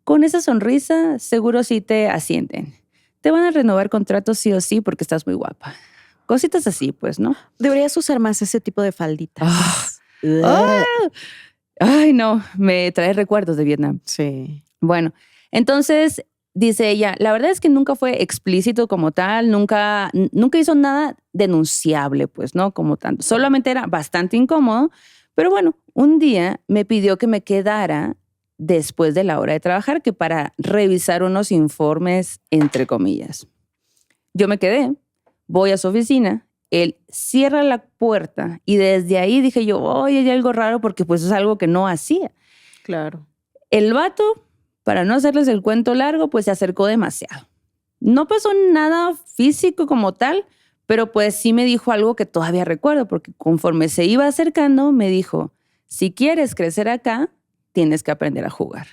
con esa sonrisa seguro sí te ascienden. Te van a renovar contratos sí o sí porque estás muy guapa. Cositas así, pues, ¿no? Deberías usar más ese tipo de falditas. ¡Ah! Ay, no, me trae recuerdos de Vietnam. Sí. Bueno, entonces dice ella, la verdad es que nunca fue explícito como tal, nunca hizo nada denunciable, pues, ¿no? Como tanto. Solamente era bastante incómodo, pero bueno, un día me pidió que me quedara después de la hora de trabajar, que para revisar unos informes, entre comillas. Yo me quedé, voy a su oficina, él cierra la puerta y desde ahí dije yo, oye, hay algo raro porque pues es algo que no hacía. Claro. El vato, para no hacerles el cuento largo, pues se acercó demasiado. No pasó nada físico como tal, pero pues sí me dijo algo que todavía recuerdo, porque conforme se iba acercando, me dijo, si quieres crecer acá, tienes que aprender a jugar.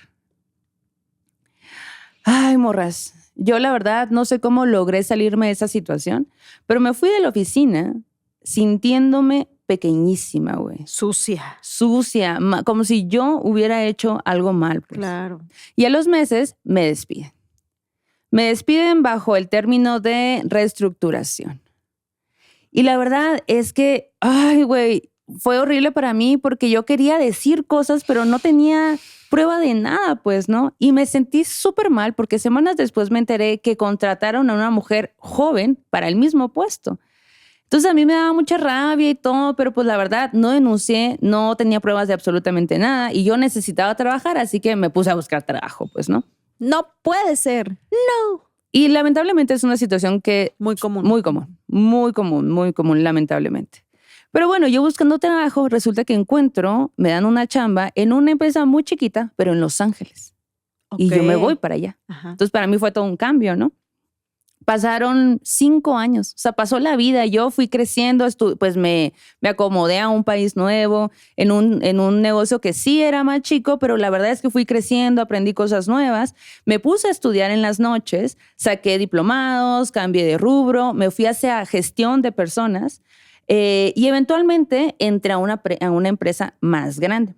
Ay, morras, yo la verdad no sé cómo logré salirme de esa situación, pero me fui de la oficina sintiéndome pequeñísima, güey. Sucia. Sucia, como si yo hubiera hecho algo mal, pues. Claro. Y a los meses me despiden. Me despiden bajo el término de reestructuración. Y la verdad es que, ay, güey, fue horrible para mí porque yo quería decir cosas, pero no tenía prueba de nada, pues, ¿no? Y me sentí súper mal porque semanas después me enteré que contrataron a una mujer joven para el mismo puesto. Entonces a mí me daba mucha rabia y todo, pero pues la verdad no denuncié, no tenía pruebas de absolutamente nada y yo necesitaba trabajar, así que me puse a buscar trabajo, pues, ¿no? No puede ser. No. Y lamentablemente es una situación que... Muy común. Muy común, lamentablemente. Pero bueno, yo buscando trabajo, resulta que me dan una chamba en una empresa muy chiquita, pero en Los Ángeles. Ok. Y yo me voy para allá. Ajá. Entonces para mí fue todo un cambio, ¿no? Pasaron 5 años, o sea, pasó la vida, yo fui creciendo, pues me acomodé a un país nuevo, en un negocio que sí era más chico, pero la verdad es que fui creciendo, aprendí cosas nuevas, me puse a estudiar en las noches, saqué diplomados, cambié de rubro, me fui hacia gestión de personas y eventualmente entré a una empresa más grande.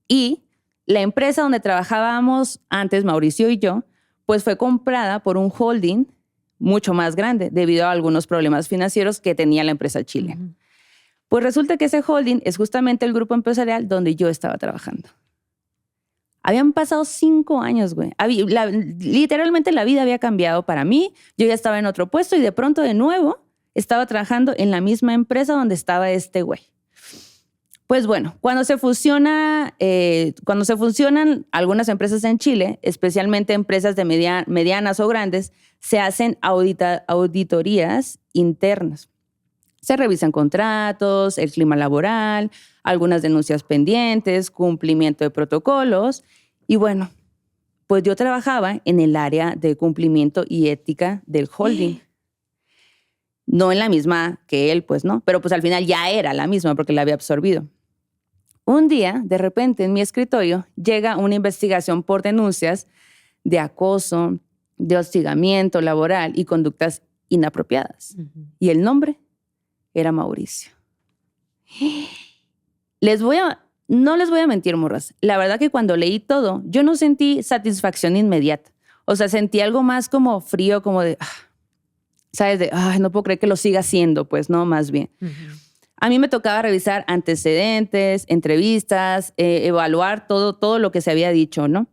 Y la empresa donde trabajábamos antes, Mauricio y yo, pues fue comprada por un holding mucho más grande debido a algunos problemas financieros que tenía la empresa chilena. Ujú. Pues resulta que ese holding es justamente el grupo empresarial donde yo estaba trabajando. Habían pasado 5 años, güey. Literalmente la vida había cambiado para mí. Yo ya estaba en otro puesto y de pronto de nuevo estaba trabajando en la misma empresa donde estaba este güey. Pues bueno, cuando se fusionan algunas empresas en Chile, especialmente empresas de medianas o grandes, se hacen auditorías internas. Se revisan contratos, el clima laboral, algunas denuncias pendientes, cumplimiento de protocolos. Y bueno, pues yo trabajaba en el área de cumplimiento y ética del holding. No en la misma que él, pues no, pero pues al final ya era la misma porque la había absorbido. Un día, de repente, en mi escritorio llega una investigación por denuncias de acoso, de hostigamiento laboral y conductas inapropiadas. Ujú. Y el nombre era Mauricio. No les voy a mentir, morras. La verdad que cuando leí todo, yo no sentí satisfacción inmediata. O sea, sentí algo más como frío, como de, ¿sabes? No puedo creer que lo siga haciendo, pues no, más bien. Ujú. A mí me tocaba revisar antecedentes, entrevistas, evaluar todo lo que se había dicho, ¿no?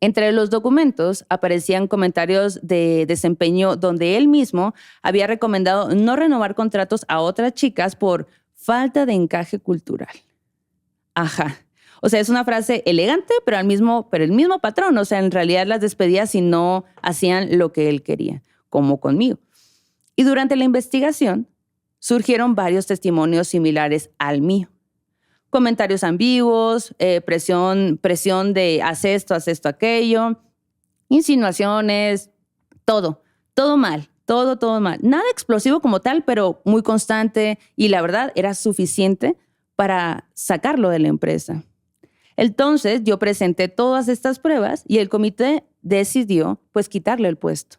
Entre los documentos aparecían comentarios de desempeño donde él mismo había recomendado no renovar contratos a otras chicas por falta de encaje cultural. Ajá. O sea, es una frase elegante, pero el mismo patrón. O sea, en realidad las despedía si no hacían lo que él quería, como conmigo. Y durante la investigación surgieron varios testimonios similares al mío. Comentarios ambiguos, presión de haz esto, aquello, insinuaciones, todo mal, todo mal. Nada explosivo como tal, pero muy constante y la verdad era suficiente para sacarlo de la empresa. Entonces yo presenté todas estas pruebas y el comité decidió pues quitarle el puesto.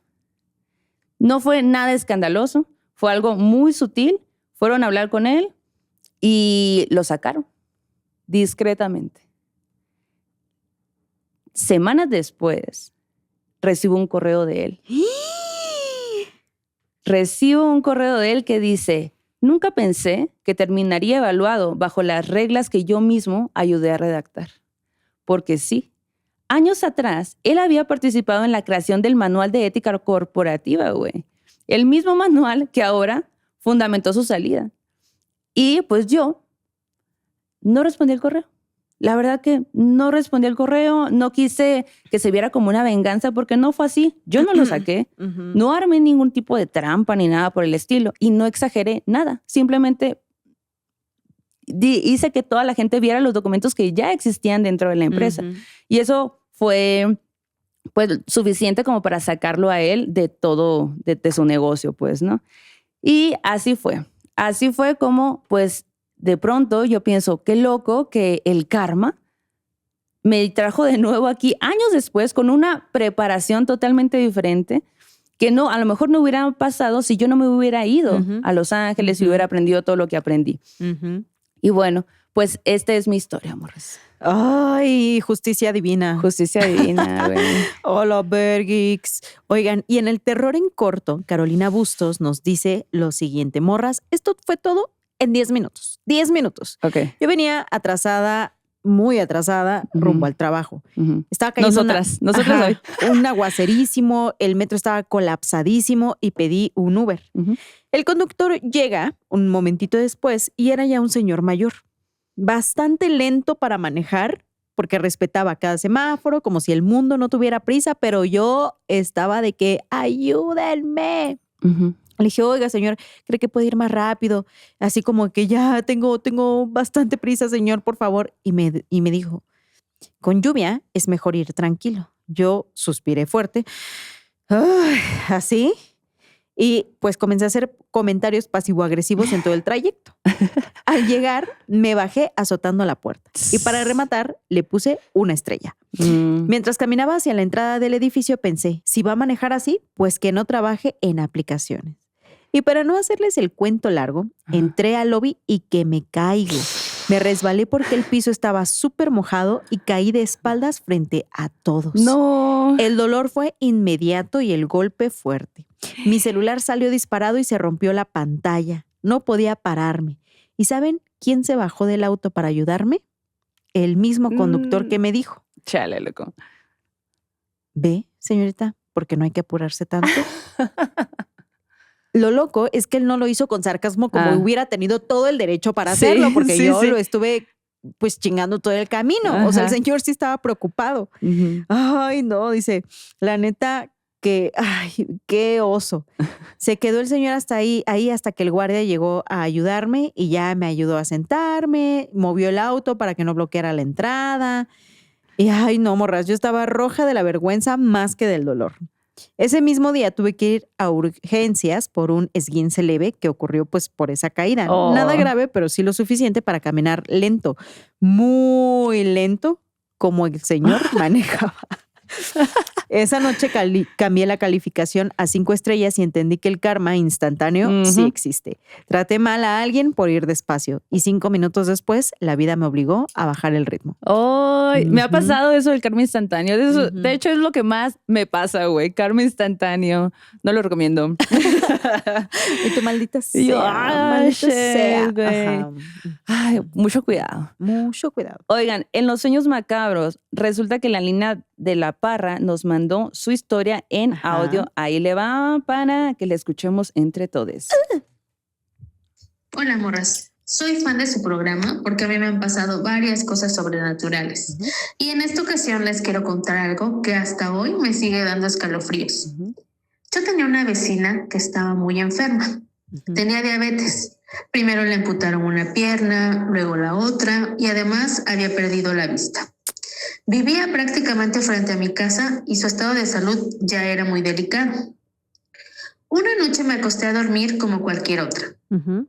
No fue nada escandaloso, fue algo muy sutil. Fueron a hablar con él y lo sacaron discretamente. Semanas después, recibo un correo de él. Recibo un correo de él que dice: nunca pensé que terminaría evaluado bajo las reglas que yo mismo ayudé a redactar. Porque sí, años atrás, él había participado en la creación del Manual de Ética Corporativa, güey. El mismo manual que ahora fundamentó su salida. Y pues yo no respondí el correo. La verdad que no respondí el correo, no quise que se viera como una venganza porque no fue así. Yo no lo saqué, no armé ningún tipo de trampa ni nada por el estilo y no exageré nada. Simplemente hice que toda la gente viera los documentos que ya existían dentro de la empresa. Y eso fue pues suficiente como para sacarlo a él de todo, de su negocio, pues, ¿no? Y así fue. Así fue como, pues, de pronto yo pienso, qué loco que el karma me trajo de nuevo aquí años después con una preparación totalmente diferente que no, a lo mejor no hubiera pasado si yo no me hubiera ido a Los Ángeles y hubiera aprendido todo lo que aprendí. Y bueno, pues esta es mi historia, amores. Ay, justicia divina. Justicia divina, güey. Hola, Bergix. Oigan, y en el terror en corto, Carolina Bustos nos dice lo siguiente. Morras, esto fue todo en 10 minutos. 10 minutos. Okay. Yo venía atrasada, muy atrasada, rumbo al trabajo. Estaba cayendo nosotras hoy. Un aguacerísimo, el metro estaba colapsadísimo y pedí un Uber. El conductor llega un momentito después y era ya un señor mayor. Bastante lento para manejar porque respetaba cada semáforo como si el mundo no tuviera prisa, pero yo estaba de que ayúdenme. Le dije, oiga, señor, ¿cree que puede ir más rápido? Así como que ya tengo bastante prisa, señor, por favor. Y me dijo, con lluvia es mejor ir tranquilo. Yo suspiré fuerte. Así. Y pues comencé a hacer comentarios pasivo-agresivos en todo el trayecto. Al llegar, me bajé azotando la puerta. Y para rematar, le puse una estrella. Mientras caminaba hacia la entrada del edificio, pensé, si va a manejar así, pues que no trabaje en aplicaciones. Y para no hacerles el cuento largo, entré al lobby y que me caigo. Me resbalé porque el piso estaba súper mojado y caí de espaldas frente a todos. No. El dolor fue inmediato y el golpe fuerte. Mi celular salió disparado y se rompió la pantalla. No podía pararme. ¿Y saben quién se bajó del auto para ayudarme? El mismo conductor que me dijo. Chale, loco. Ve, señorita, porque no hay que apurarse tanto. Lo loco es que él no lo hizo con sarcasmo como hubiera tenido todo el derecho para hacerlo, porque yo lo estuve pues chingando todo el camino. O sea, el señor sí estaba preocupado. Ay, no, dice, la neta que, ay, qué oso. Se quedó el señor hasta ahí hasta que el guardia llegó a ayudarme y ya me ayudó a sentarme, movió el auto para que no bloqueara la entrada. Y ay, no, morras, yo estaba roja de la vergüenza más que del dolor. Ese mismo día tuve que ir a urgencias por un esguince leve que ocurrió pues por esa caída. Nada grave, pero sí lo suficiente para caminar lento, muy lento, como el señor manejaba. Esa noche cambié la calificación a 5 estrellas y entendí que el karma instantáneo sí existe. Traté mal a alguien por ir despacio y 5 minutos después la vida me obligó a bajar el ritmo. Me ha pasado eso del karma instantáneo. De hecho, es lo que más me pasa, güey. Karma instantáneo. No lo recomiendo. Y tú, maldita sea. Y yo, maldita sea. güey. Ajá. Ay, mucho cuidado. Mucho cuidado. Oigan, en los sueños macabros, resulta que la Lina de la Parra nos mandó su historia en audio. Ahí le va para que la escuchemos entre todos. Hola, morras. Soy fan de su programa porque a mí me han pasado varias cosas sobrenaturales. Y en esta ocasión les quiero contar algo que hasta hoy me sigue dando escalofríos. Yo tenía una vecina que estaba muy enferma. Tenía diabetes. Primero le amputaron una pierna, luego la otra y además había perdido la vista. Vivía prácticamente frente a mi casa y su estado de salud ya era muy delicado. Una noche me acosté a dormir como cualquier otra,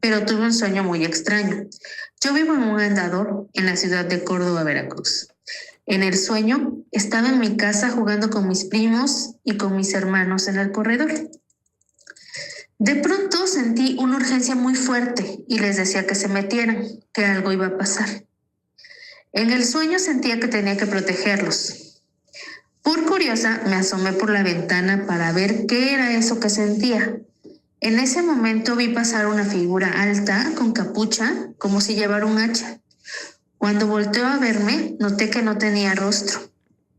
pero tuve un sueño muy extraño. Yo vivo en un andador en la ciudad de Córdoba, Veracruz. En el sueño estaba en mi casa jugando con mis primos y con mis hermanos en el corredor. De pronto sentí una urgencia muy fuerte y les decía que se metieran, que algo iba a pasar. En el sueño sentía que tenía que protegerlos. Por curiosa, me asomé por la ventana para ver qué era eso que sentía. En ese momento vi pasar una figura alta con capucha, como si llevara un hacha. Cuando volteó a verme, noté que no tenía rostro.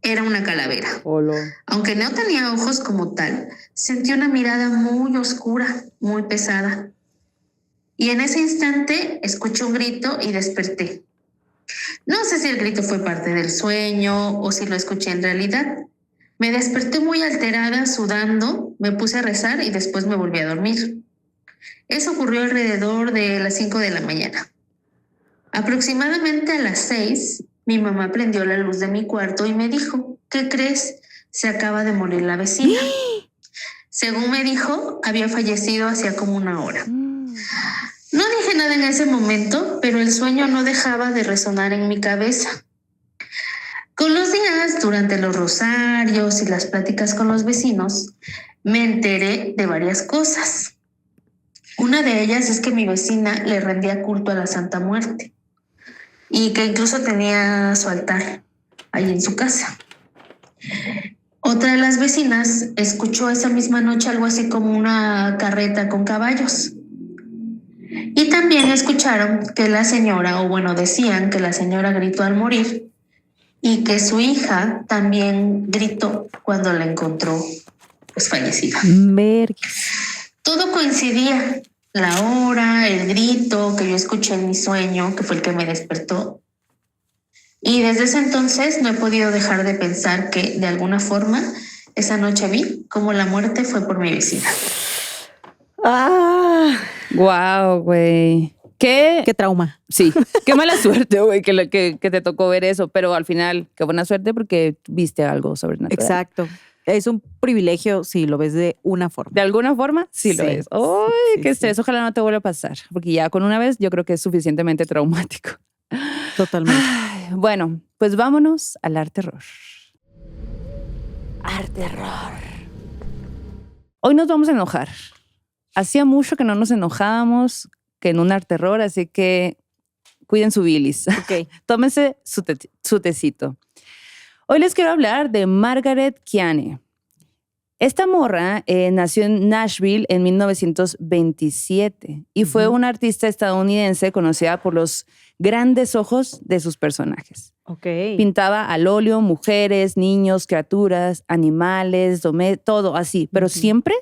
Era una calavera. Aunque no tenía ojos como tal, sentí una mirada muy oscura, muy pesada. Y en ese instante escuché un grito y desperté. No sé si el grito fue parte del sueño o si lo escuché en realidad. Me desperté muy alterada, sudando, me puse a rezar y después me volví a dormir. Eso ocurrió alrededor de las 5 de la mañana. Aproximadamente a las 6, mi mamá prendió la luz de mi cuarto y me dijo, ¿qué crees? Se acaba de morir la vecina. Según me dijo, había fallecido hacía como 1 hora. No dije nada en ese momento, pero el sueño no dejaba de resonar en mi cabeza. Con los días, durante los rosarios y las pláticas con los vecinos, me enteré de varias cosas. Una de ellas es que mi vecina le rendía culto a la Santa Muerte y que incluso tenía su altar ahí en su casa. Otra de las vecinas escuchó esa misma noche algo así como una carreta con caballos. Y también escucharon que la señora, o bueno, decían que la señora gritó al morir y que su hija también gritó cuando la encontró pues fallecida. Todo coincidía, la hora, el grito que yo escuché en mi sueño, que fue el que me despertó. Y desde ese entonces no he podido dejar de pensar que de alguna forma esa noche vi cómo la muerte fue por mi vecina. Wow, güey. ¿Qué trauma? Sí, qué mala suerte, güey, que te tocó ver eso, pero al final, qué buena suerte porque viste algo sobrenatural. Exacto. Es un privilegio si lo ves de una forma. De alguna forma, sí lo es. ¡Ay, qué estrés! Ojalá no te vuelva a pasar, porque ya con una vez yo creo que es suficientemente traumático. Totalmente. Ay, bueno, pues vámonos al arte terror. Arte terror. Hoy nos vamos a enojar. Hacía mucho que no nos enojábamos que en un arte terror, así que cuiden su bilis. Ok. Tómense su tecito. Hoy les quiero hablar de Margaret Keane. Esta morra nació en Nashville en 1927 y fue una artista estadounidense conocida por los grandes ojos de sus personajes. Okay. Pintaba al óleo mujeres, niños, criaturas, animales, todo así, pero siempre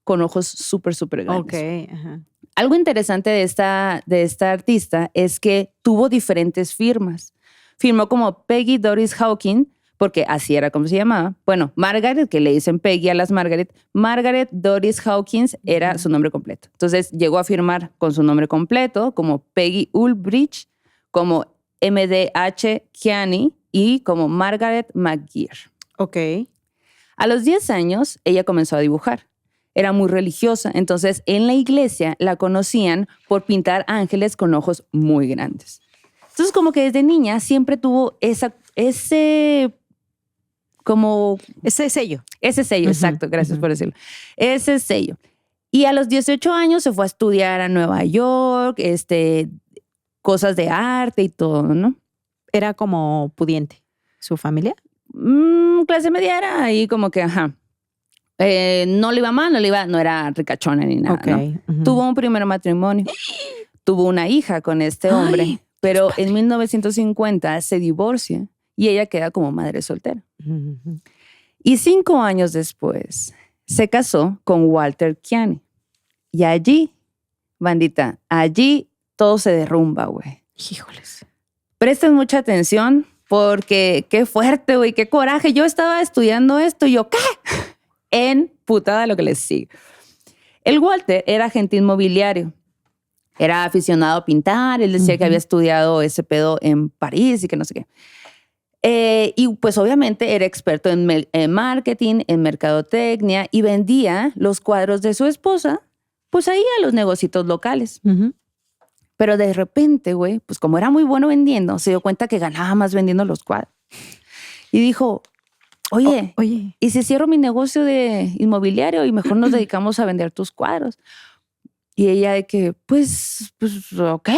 con ojos súper grandes. Okay. Ajá. Algo interesante de esta artista es que tuvo diferentes firmas. Firmó como Peggy Doris Hawkins, porque así era como se llamaba. Bueno, Margaret, que le dicen Peggy a las Margaret Doris Hawkins era su nombre completo. Entonces llegó a firmar con su nombre completo como Peggy Ulbricht, como MDH Keane y como Margaret McGeer. Ok. A los 10 años, ella comenzó a dibujar. Era muy religiosa, entonces en la iglesia la conocían por pintar ángeles con ojos muy grandes. Entonces como que desde niña siempre tuvo ese como Ese sello. ese sello, exacto, gracias por decirlo. Ese sello. Y a los 18 años se fue a estudiar a Nueva York, cosas de arte y todo, ¿no? Era como pudiente. ¿Su familia? Clase media era ahí como que, ajá. No le iba mal, no era ricachona ni nada, ¿no? Tuvo un primer matrimonio. Tuvo una hija con este hombre, Ay, pero en 1950 se divorcia y ella queda como madre soltera. Y 5 años después se casó con Walter Kiane. Y allí, bandita, allí todo se derrumba, güey. Híjoles. Presten mucha atención porque qué fuerte, güey, qué coraje. Yo estaba estudiando esto y yo, ¿qué? En putada lo que les sigue. El Walter era agente inmobiliario. Era aficionado a pintar. Él decía que había estudiado ese pedo en París y que no sé qué. Y pues obviamente era experto en marketing, en mercadotecnia y vendía los cuadros de su esposa, pues ahí a los negocios locales. Pero de repente, güey, pues como era muy bueno vendiendo, se dio cuenta que ganaba más vendiendo los cuadros. Y dijo, oye, ¿y si cierro mi negocio de inmobiliario y mejor nos dedicamos a vender tus cuadros? Y ella de que, pues ok,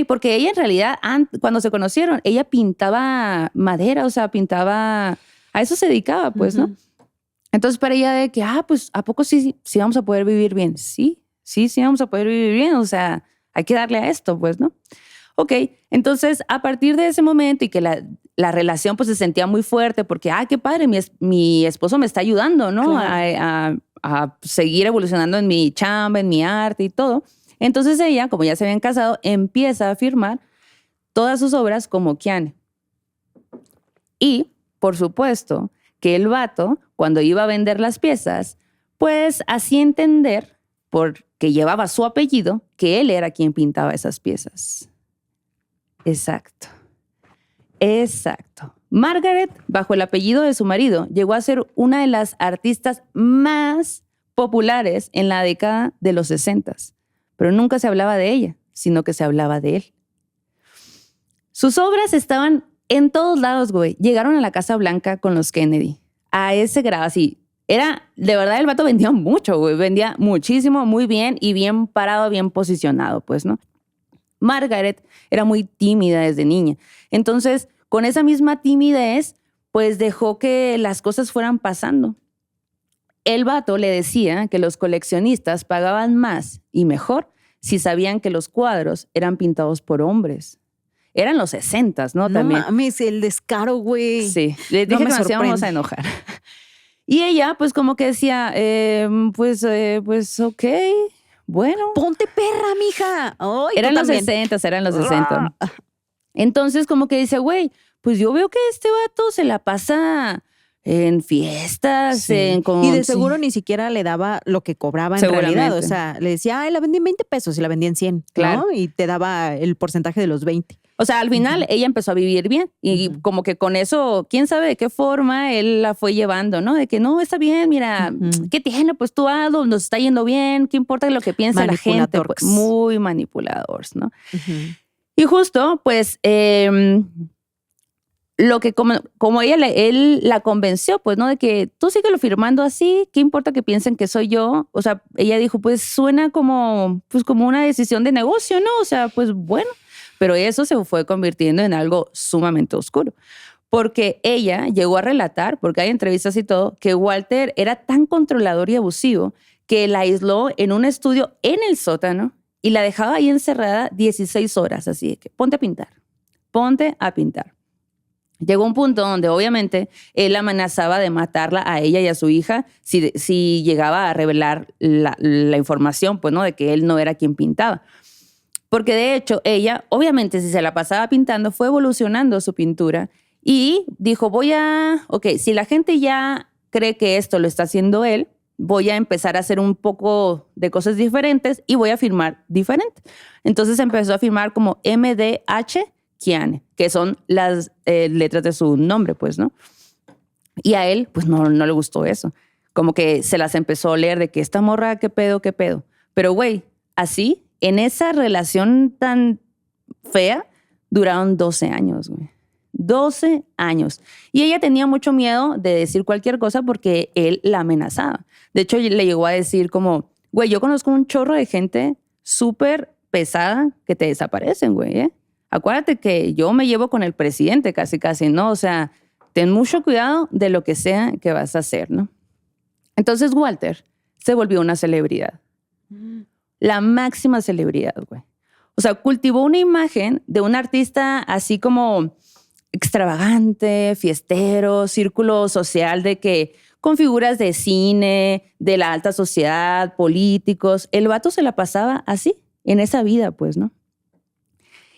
porque ella en realidad, cuando se conocieron, ella pintaba madera, o sea, pintaba, a eso se dedicaba, pues, ¿no? Entonces para ella de que, pues, ¿a poco sí vamos a poder vivir bien? Sí vamos a poder vivir bien, o sea, hay que darle a esto, pues, ¿no? Ok, entonces a partir de ese momento y que la relación pues se sentía muy fuerte porque, qué padre, mi esposo me está ayudando, ¿no? Claro. A seguir evolucionando en mi chamba, en mi arte y todo. Entonces ella, como ya se habían casado, empieza a firmar todas sus obras como Kiane. Y, por supuesto, que el cuando iba a vender las piezas, pues hacía entender, porque llevaba su apellido, que él era quien pintaba esas piezas. Exacto. Margaret, bajo el apellido de su marido, llegó a ser una de las artistas más populares en la década de los 60, pero nunca se hablaba de ella, sino que se hablaba de él. Sus obras estaban en todos lados, güey. Llegaron a la Casa Blanca con los Kennedy. A ese grado, así. De verdad, el vato vendía mucho, güey. Vendía muchísimo, muy bien y bien parado, bien posicionado, pues, ¿no? Margaret era muy tímida desde niña. Entonces, con esa misma timidez, pues dejó que las cosas fueran pasando. El vato le decía que los coleccionistas pagaban más y mejor si sabían que los cuadros eran pintados por hombres. Eran los 60, ¿no? También. No mames, el descaro, güey. Sí, le dije que nos íbamos a enojar. Y ella, pues como que decía, pues ok, bueno. Ponte perra, mija. Ay, eran los 60. Entonces como que dice, güey, pues yo veo que este vato se la pasa en fiestas. Sí. Y de seguro ni siquiera le daba lo que cobraba en realidad. O sea, le decía, la vendí en 20 pesos y la vendí en 100. Claro. ¿No? Y te daba el porcentaje de los 20. O sea, al final ella empezó a vivir bien y como que con eso, quién sabe de qué forma él la fue llevando, ¿no? De que no, está bien, mira, ¿qué tiene? Pues tú hazlo, nos está yendo bien, ¿qué importa lo que piensa la gente? Pues, muy manipuladores, ¿no? Y justo, pues, lo que como él la convenció, pues, ¿no? De que tú síguelo firmando así, ¿qué importa que piensen que soy yo? O sea, ella dijo, pues suena como una decisión de negocio, ¿no? O sea, pues bueno. Pero eso se fue convirtiendo en algo sumamente oscuro. Porque ella llegó a relatar, porque hay entrevistas y todo, que Walter era tan controlador y abusivo que la aisló en un estudio en el sótano y la dejaba ahí encerrada 16 horas. Así de que ponte a pintar. Llegó un punto donde obviamente él amenazaba de matarla a ella y a su hija si llegaba a revelar la información, pues, ¿no? De que él no era quien pintaba. Porque de hecho ella, obviamente si se la pasaba pintando, fue evolucionando su pintura y dijo, si la gente ya cree que esto lo está haciendo él, voy a empezar a hacer un poco de cosas diferentes y voy a firmar diferente. Entonces empezó a firmar como MDH Kiane, que son las letras de su nombre, pues, ¿no? Y a él, pues no le gustó eso. Como que se las empezó a leer de que esta morra, qué pedo. Pero, güey, así, en esa relación tan fea, duraron 12 años, güey. 12 años. Y ella tenía mucho miedo de decir cualquier cosa porque él la amenazaba. De hecho, le llegó a decir como, güey, yo conozco un chorro de gente súper pesada que te desaparecen, güey, ¿eh? Acuérdate que yo me llevo con el presidente casi, ¿no? O sea, ten mucho cuidado de lo que sea que vas a hacer, ¿no? Entonces Walter se volvió una celebridad. La máxima celebridad, güey. O sea, cultivó una imagen de un artista así como extravagante, fiestero, círculo social de que con figuras de cine, de la alta sociedad, políticos. El vato se la pasaba así, en esa vida, pues, ¿no?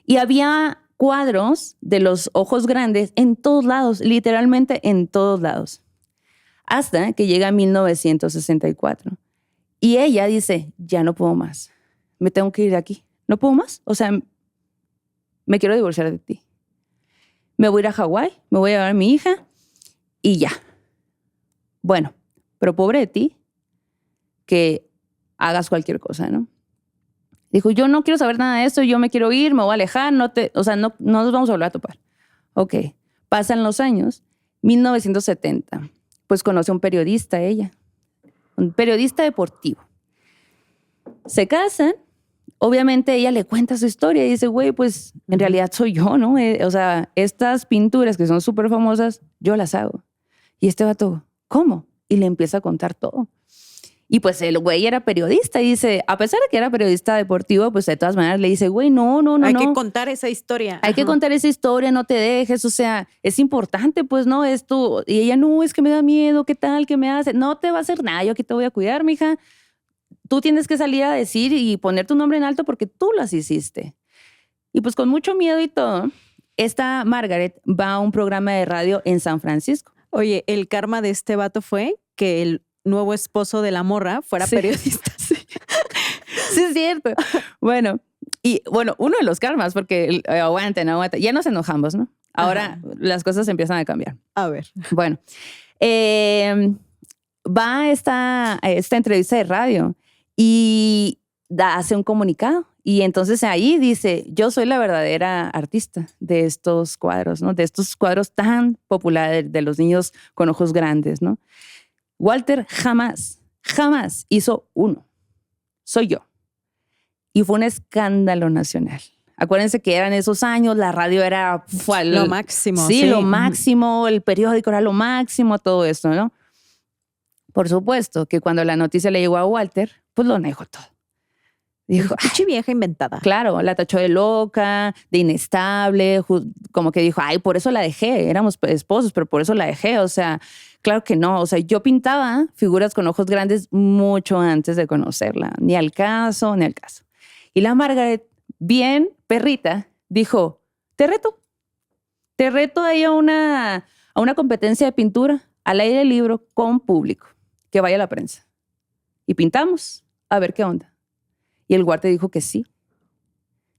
Y había cuadros de los ojos grandes en todos lados, literalmente en todos lados. Hasta que llega 1964. Y ella dice, ya no puedo más. Me tengo que ir de aquí. No puedo más. O sea, me quiero divorciar de ti. Me voy a ir a Hawái, me voy a llevar a mi hija y ya. Bueno, pero pobre de ti que hagas cualquier cosa, ¿no? Dijo, yo no quiero saber nada de esto, yo me quiero ir, me voy a alejar, no nos vamos a volver a topar. Ok, pasan los años, 1970, pues conoce a un periodista ella, un periodista deportivo. Se casan, obviamente ella le cuenta su historia y dice, güey, pues en realidad soy yo, ¿no? O sea, estas pinturas que son súper famosas, yo las hago. Y este vato, ¿cómo? Y le empieza a contar todo. Y pues el güey era periodista y dice, a pesar de que era periodista deportivo, pues de todas maneras le dice, güey, no. Hay que contar esa historia. Hay que contar esa historia, no te dejes, o sea, es importante, pues, ¿no? Esto. Y ella, no, es que me da miedo, ¿qué tal? ¿Qué me hace? No te va a hacer nada, yo aquí te voy a cuidar, mija. Tú tienes que salir a decir y poner tu nombre en alto porque tú las hiciste. Y pues con mucho miedo y todo, esta Margaret va a un programa de radio en San Francisco. Oye, el karma de este vato fue que el nuevo esposo de la morra fuera periodista. Sí. Sí, es cierto. Bueno, uno de los karmas, porque aguanten, ya nos enojamos, ¿no? Ahora las cosas empiezan a cambiar. A ver. Bueno, va a esta entrevista de radio y hace un comunicado. Y entonces ahí dice, yo soy la verdadera artista de estos cuadros, ¿no? De estos cuadros tan populares de los niños con ojos grandes, ¿no? Walter jamás hizo uno. Soy yo. Y fue un escándalo nacional. Acuérdense que eran esos años, la radio era lo máximo. Sí, lo máximo, el periódico era lo máximo, todo esto, ¿no? Por supuesto que cuando la noticia le llegó a Walter, pues lo negó todo. Dijo, pinche vieja inventada. Claro, la tachó de loca, de inestable, como que dijo, ay, por eso la dejé, éramos esposos, pero por eso la dejé, o sea, claro que no, o sea, yo pintaba figuras con ojos grandes mucho antes de conocerla, ni al caso. Y la Margaret, bien perrita, dijo, te reto ahí a una competencia de pintura, al aire libre, con público, que vaya a la prensa. Y pintamos, a ver qué onda. Y el guardia dijo que sí.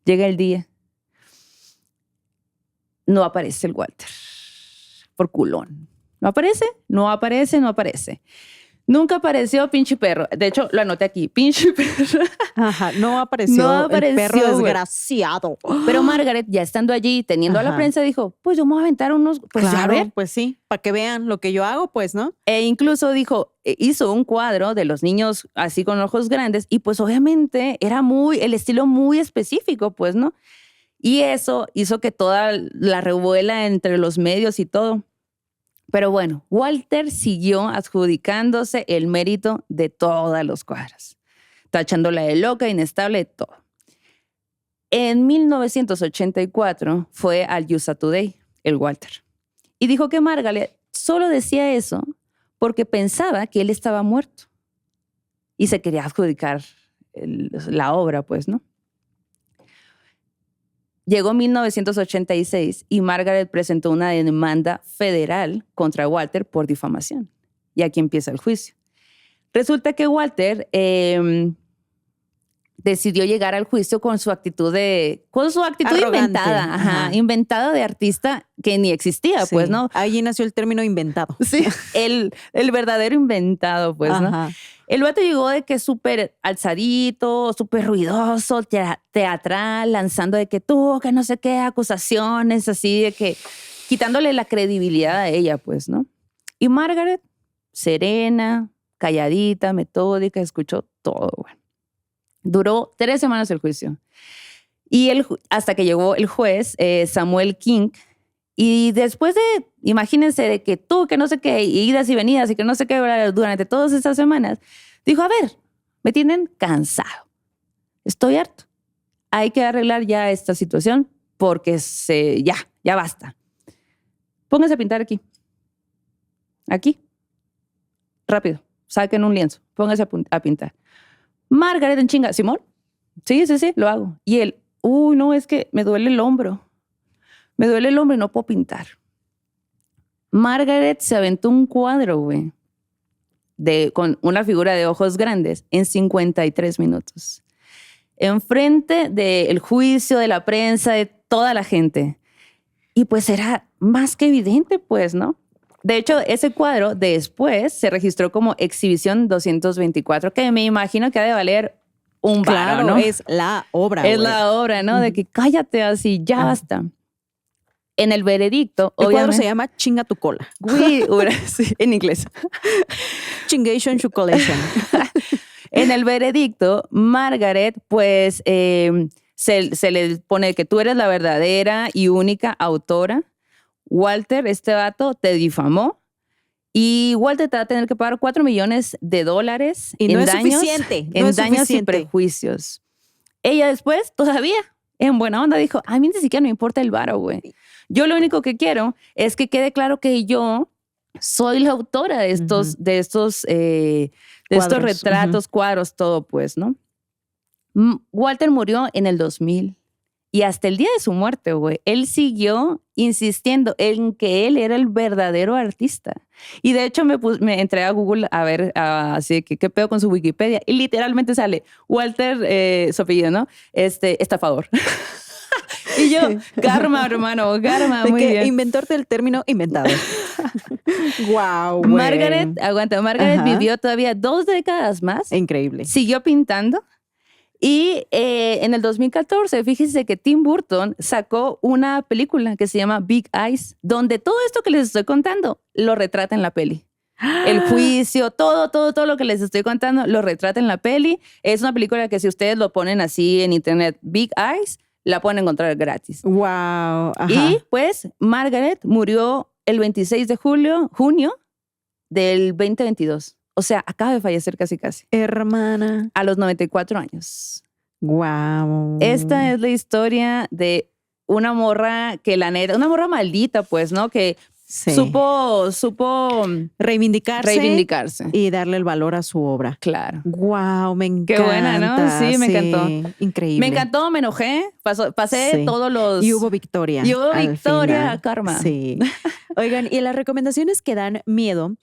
Llega el día. No aparece el Walter. Por culón. No aparece. Nunca apareció pinche perro. De hecho, lo anoté aquí. Pinche perro. Ajá, no apareció el perro desgraciado. Pero Margaret, ya estando allí, teniendo a la prensa, dijo, pues yo me voy a aventar unos... Pues claro, a ver. Pues sí, para que vean lo que yo hago, pues, ¿no? E incluso dijo, hizo un cuadro de los niños así con ojos grandes y pues obviamente era el estilo muy específico, pues, ¿no? Y eso hizo que toda la revuela entre los medios y todo. Pero bueno, Walter siguió adjudicándose el mérito de todos los cuadros, tachándola de loca, inestable, de todo. En 1984 fue al USA Today, el Walter, y dijo que Margaret solo decía eso porque pensaba que él estaba muerto y se quería adjudicar la obra, pues, ¿no? Llegó 1986 y Margaret presentó una demanda federal contra Walter por difamación. Y aquí empieza el juicio. Resulta que Walter decidió llegar al juicio con su actitud arrogante. Inventada, inventada de artista que ni existía, Sí. pues, ¿no? Ahí nació el término inventado. Sí, el verdadero inventado, pues, ¿no? El vato llegó de que súper alzadito, súper ruidoso, teatral, lanzando de que tú, que no sé qué, acusaciones así de que quitándole la credibilidad a ella, pues, ¿no? Y Margaret, serena, calladita, metódica, escuchó todo, güey. Duró 3 semanas el juicio. Y hasta que llegó el juez, Samuel King, y después de, imagínense, de que tú, que no sé qué, y idas y venidas, y que no sé qué, durante todas esas semanas, dijo, a ver, me tienen cansado. Estoy harto. Hay que arreglar ya esta situación porque ya basta. Pónganse a pintar aquí. Aquí. Rápido. Saquen un lienzo. Pónganse a pintar. Margaret en chinga. ¿Simón? Sí, lo hago. Y él, no, es que me duele el hombro. Me duele el hombro y no puedo pintar. Margaret se aventó un cuadro, güey, con una figura de ojos grandes en 53 minutos. Enfrente del juicio, de la prensa, de toda la gente. Y pues era más que evidente, pues, ¿no? De hecho, ese cuadro después se registró como exhibición 224, que me imagino que ha de valer un varo, ¿no? Es la obra. Es la obra, ¿no? De que cállate así, ya basta. En el veredicto, el cuadro se llama Chinga tu cola. Sí, en inglés. Chingation Chocolation. En el veredicto, Margaret, pues, se le pone que tú eres la verdadera y única autora. Walter, este vato, te difamó. Y Walter te va a tener que pagar $4 millones y no en es daños, suficiente. No es daños y prejuicios. Ella después, todavía, en buena onda, dijo, a mí ni siquiera me importa el varo, güey. Yo lo único que quiero es que quede claro que yo soy la autora de estos, de estos retratos, cuadros, todo, pues, ¿no? Walter murió en el 2000 y hasta el día de su muerte, güey, él siguió insistiendo en que él era el verdadero artista. Y de hecho me entré a Google a ver así que qué pedo con su Wikipedia y literalmente sale Walter, su apellido, ¿no? Estafador. Y yo, karma, hermano, karma, muy bien. Inventor del término inventado. Wow, Margaret vivió todavía 2 décadas más. Increíble. Siguió pintando. Y en el 2014, fíjense que Tim Burton sacó una película que se llama Big Eyes, donde todo esto que les estoy contando lo retrata en la peli. El juicio, todo lo que les estoy contando lo retrata en la peli. Es una película que si ustedes lo ponen así en internet, Big Eyes, la pueden encontrar gratis. Wow. Ajá. Y pues Margaret murió el 26 de junio del 2022. O sea, acaba de fallecer casi. Hermana. A los 94 años. Wow. Esta es la historia de una morra que la neta, una morra maldita, pues, ¿no? Que supo reivindicarse y darle el valor a su obra. Claro. Wow, me encanta. Qué buena, ¿no? Sí, me encantó. Increíble. Me encantó, me enojé, pasé todos los... Y hubo victoria. Karma. Sí. Oigan, y las recomendaciones que dan miedo.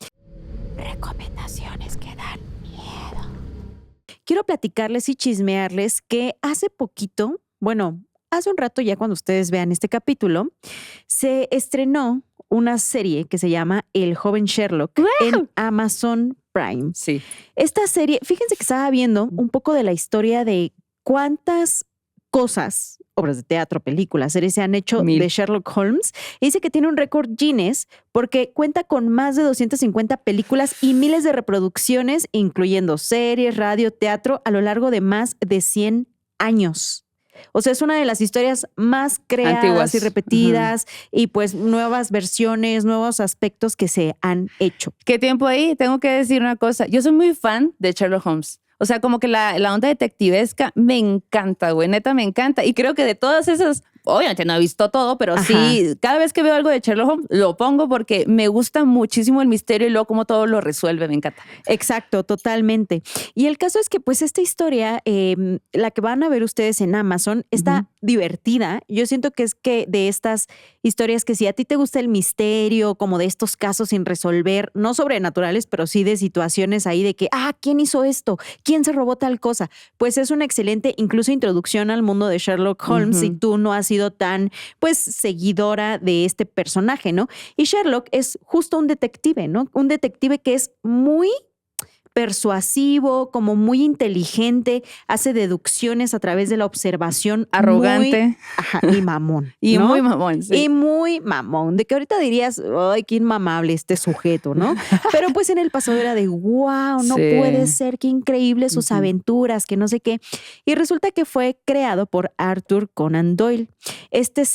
Recomendaciones que dan miedo. Quiero platicarles y chismearles que hace poquito, hace un rato ya cuando ustedes vean este capítulo, se estrenó una serie que se llama El joven Sherlock en Amazon Prime. Sí. Esta serie, fíjense que estaba viendo un poco de la historia de cuántas cosas, obras de teatro, películas, series se han hecho de Sherlock Holmes. Y dice que tiene un récord Guinness porque cuenta con más de 250 películas y miles de reproducciones, incluyendo series, radio, teatro, a lo largo de más de 100 años. O sea, es una de las historias más creadas antiguas y repetidas y pues nuevas versiones, nuevos aspectos que se han hecho. ¿Qué tiempo ahí? Tengo que decir una cosa. Yo soy muy fan de Sherlock Holmes. O sea, como que la onda detectivesca me encanta, güey. Neta, me encanta. Y creo que de todas esas, obviamente no he visto todo, pero sí, cada vez que veo algo de Sherlock Holmes, lo pongo porque me gusta muchísimo el misterio y luego cómo todo lo resuelve. Me encanta. Exacto, totalmente. Y el caso es que pues esta historia, la que van a ver ustedes en Amazon, está divertida. Yo siento que es que de estas historias que si a ti te gusta el misterio, como de estos casos sin resolver, no sobrenaturales, pero sí de situaciones ahí de que, ¿quién hizo esto? ¿Quién se robó tal cosa? Pues es una excelente incluso introducción al mundo de Sherlock Holmes si tú no has sido tan, pues, seguidora de este personaje, ¿no? Y Sherlock es justo un detective, ¿no? Un detective que es muy persuasivo, como muy inteligente, hace deducciones a través de la observación. Arrogante. Y mamón. Y ¿no? muy mamón, sí. Y muy mamón. De que ahorita dirías, ay, qué inmamable este sujeto, ¿no? Pero pues en el pasado era de, wow, no Sí. puede ser, qué increíble sus aventuras, que no sé qué. Y resulta que fue creado por Arthur Conan Doyle. Este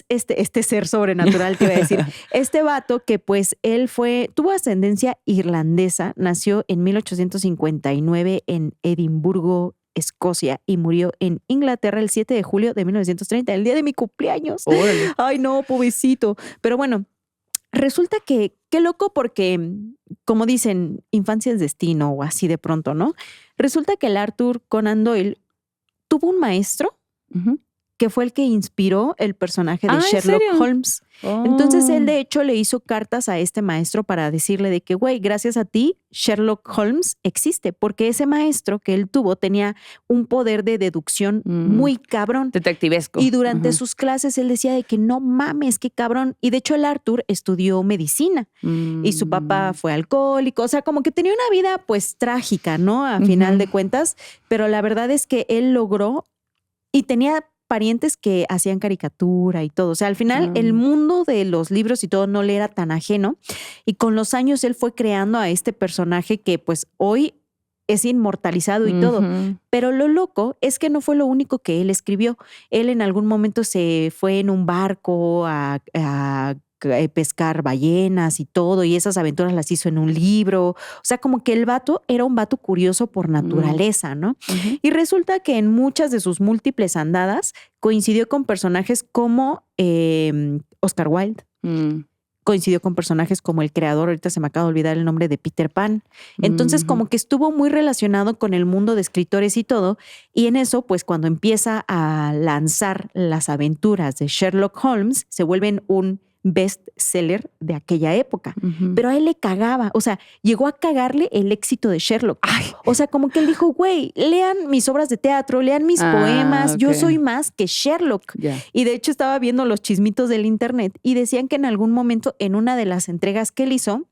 ser sobrenatural, te iba a decir. Este vato que pues él tuvo ascendencia irlandesa, nació en 1859 en Edimburgo, Escocia, y murió en Inglaterra el 7 de julio de 1930, el día de mi cumpleaños. Órale. Ay, no, pobrecito. Pero bueno, resulta que, qué loco porque, como dicen, infancia es destino o así de pronto, ¿no? Resulta que el Arthur Conan Doyle tuvo un maestro Ujú. que fue el que inspiró el personaje de ¿en Sherlock serio? Holmes. Entonces él de hecho le hizo cartas a este maestro para decirle de que, güey, gracias a ti Sherlock Holmes existe, porque ese maestro que él tuvo tenía un poder de deducción muy cabrón. Detectivesco. Y durante Ujú. sus clases él decía de que no mames, qué cabrón. Y de hecho el Arthur estudió medicina y su papá fue alcohólico. O sea, como que tenía una vida pues trágica, ¿no? A final de cuentas. Pero la verdad es que él logró y tenía parientes que hacían caricatura y todo. O sea, al final el mundo de los libros y todo no le era tan ajeno. Y con los años él fue creando a este personaje que pues hoy es inmortalizado y todo. Pero lo loco es que no fue lo único que él escribió. Él en algún momento se fue en un barco a pescar ballenas y todo, y esas aventuras las hizo en un libro. O sea, como que el vato era un vato curioso por naturaleza, ¿no? Y resulta que en muchas de sus múltiples andadas coincidió con personajes como Oscar Wilde. Coincidió con personajes como el creador, ahorita se me acaba de olvidar el nombre, de Peter Pan. Entonces como que estuvo muy relacionado con el mundo de escritores y todo, y en eso pues cuando empieza a lanzar las aventuras de Sherlock Holmes se vuelven un bestseller de aquella época. Pero a él le cagaba, o sea, llegó a cagarle el éxito de Sherlock. Ay. O sea, como que él dijo, güey, lean mis obras de teatro, lean mis poemas, yo soy más que Sherlock. Y de hecho estaba viendo los chismitos del internet y decían que en algún momento en una de las entregas que él hizo,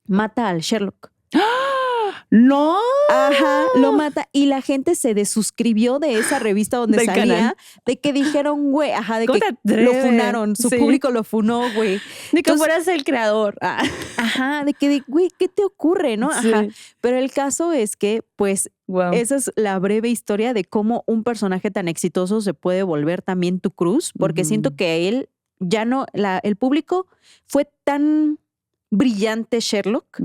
mata al Sherlock. ¡No! Ajá, lo mata. Y la gente se desuscribió de esa revista donde salía, canal. de que dijeron, güey, ajá, de ¿Cómo que te lo atreves? funaron, su público lo funó, güey. De que Entonces, fueras el creador. ajá, de que, güey, ¿qué te ocurre, no? Ajá. Sí. Pero el caso es que, pues, esa es la breve historia de cómo un personaje tan exitoso se puede volver también tu cruz, porque siento que él ya no, el público fue tan brillante Sherlock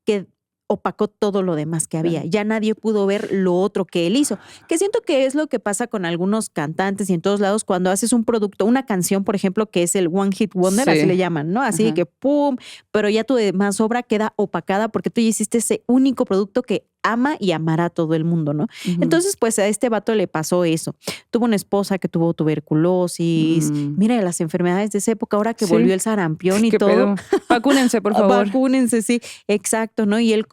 que opacó todo lo demás que había. Ya nadie pudo ver lo otro que él hizo. Que siento que es lo que pasa con algunos cantantes y en todos lados cuando haces un producto, una canción, por ejemplo, que es el One Hit Wonder, así le llaman, ¿no? Así de que pum, pero ya tu demás obra queda opacada porque tú ya hiciste ese único producto que ama y amará a todo el mundo, ¿no? Entonces, pues a este vato le pasó eso. Tuvo una esposa que tuvo tuberculosis. Mira las enfermedades de esa época, ahora que volvió el sarampión y ¿Qué todo. pedo? Vacúnense, por favor. Vacúnense, sí. Exacto, ¿no? Y él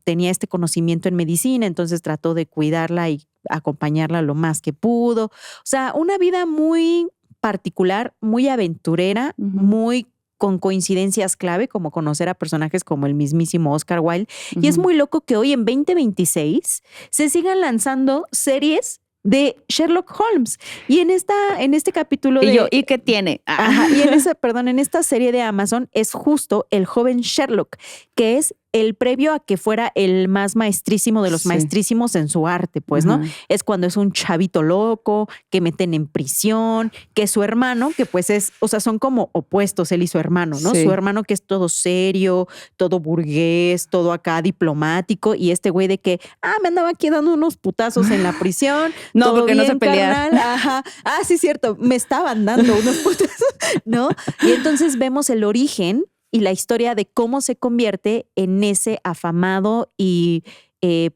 tenía este conocimiento en medicina, entonces trató de cuidarla y acompañarla lo más que pudo. O sea, una vida muy particular, muy aventurera, muy con coincidencias clave, como conocer a personajes como el mismísimo Oscar Wilde. Y es muy loco que hoy en 2026 se sigan lanzando series de Sherlock Holmes. Y en este capítulo de... ¿Y qué tiene? Ajá, y en esta serie de Amazon es justo el joven Sherlock, que es el previo a que fuera el más maestrísimo de los maestrísimos en su arte, pues, ¿no? Es cuando es un chavito loco, que meten en prisión, que su hermano, que pues es, o sea, son como opuestos él y su hermano, ¿no? Su hermano que es todo serio, todo burgués, todo acá diplomático, y este güey de que, me andaba aquí dando unos putazos en la prisión. No, todo porque bien, no sé pelear. carnal. Ajá. Sí, cierto, me estaban dando unos putazos, ¿no? Y entonces vemos el origen y la historia de cómo se convierte en ese afamado y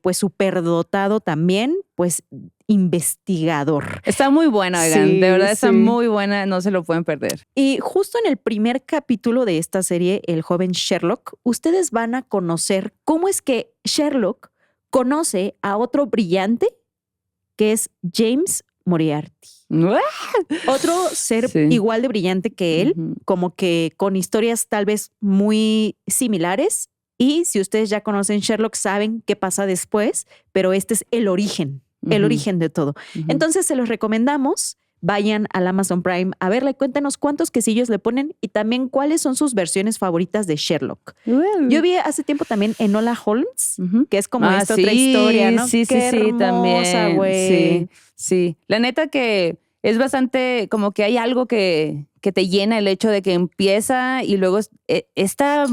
pues superdotado también, pues investigador. Está muy buena, oigan. Sí, de verdad está sí. muy buena, no se lo pueden perder. Y justo en el primer capítulo de esta serie, El joven Sherlock, ustedes van a conocer cómo es que Sherlock conoce a otro brillante que es James Moriarty. Otro ser igual de brillante que él, como que con historias tal vez muy similares, Y si ustedes ya conocen Sherlock, saben qué pasa después, pero este es el origen de todo. Entonces se los recomendamos. Vayan al Amazon Prime a verla y cuéntenos cuántos quesillos le ponen y también cuáles son sus versiones favoritas de Sherlock. Yo vi hace tiempo también Enola Holmes, que es como esta otra historia, ¿no? Sí, Qué sí, hermosa, también. güey. Sí. La neta que es bastante, como que hay algo que te llena el hecho de que empieza y luego esta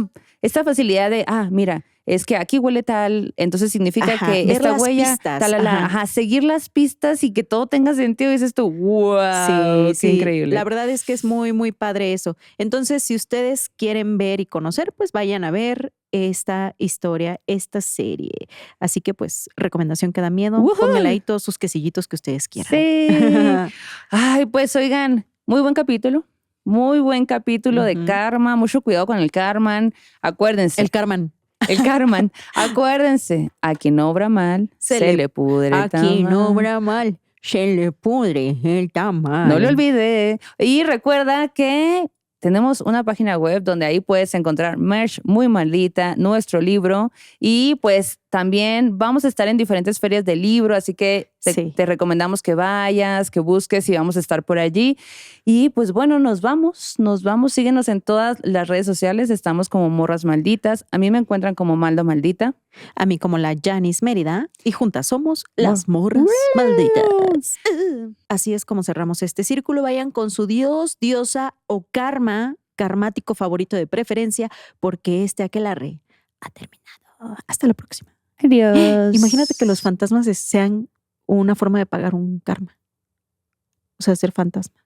facilidad de, mira, es que aquí huele tal, entonces significa que ver esta las huella, pistas, seguir las pistas y que todo tenga sentido. Y dices tú, wow, qué increíble. La verdad es que es muy, muy padre eso. Entonces, si ustedes quieren ver y conocer, pues vayan a ver esta historia, esta serie. Así que, pues, recomendación que da miedo. Pónganle ahí todos sus quesillitos que ustedes quieran. Sí. Ay, pues, oigan, muy buen capítulo. Muy buen capítulo de karma. Mucho cuidado con el karma. Acuérdense. El karma. El karma. Acuérdense, a quien obra mal, se le pudre el tamal. A quien obra mal, se le pudre el tamal. No lo olvide. Y recuerda que tenemos una página web donde ahí puedes encontrar merch muy maldita, nuestro libro. Y pues también vamos a estar en diferentes ferias de libro, así que te recomendamos que vayas, que busques y vamos a estar por allí. Y pues bueno, nos vamos. Síguenos en todas las redes sociales. Estamos como Morras Malditas. A mí me encuentran como Maldo Maldita. A mí como la Janice Mérida. Y juntas somos las Morras Malditas. Así es como cerramos este círculo. Vayan con su dios, diosa o karmático favorito de preferencia, porque este aquelarre ha terminado. Hasta la próxima. Adiós. Imagínate que los fantasmas sean una forma de pagar un karma. O sea, ser fantasma.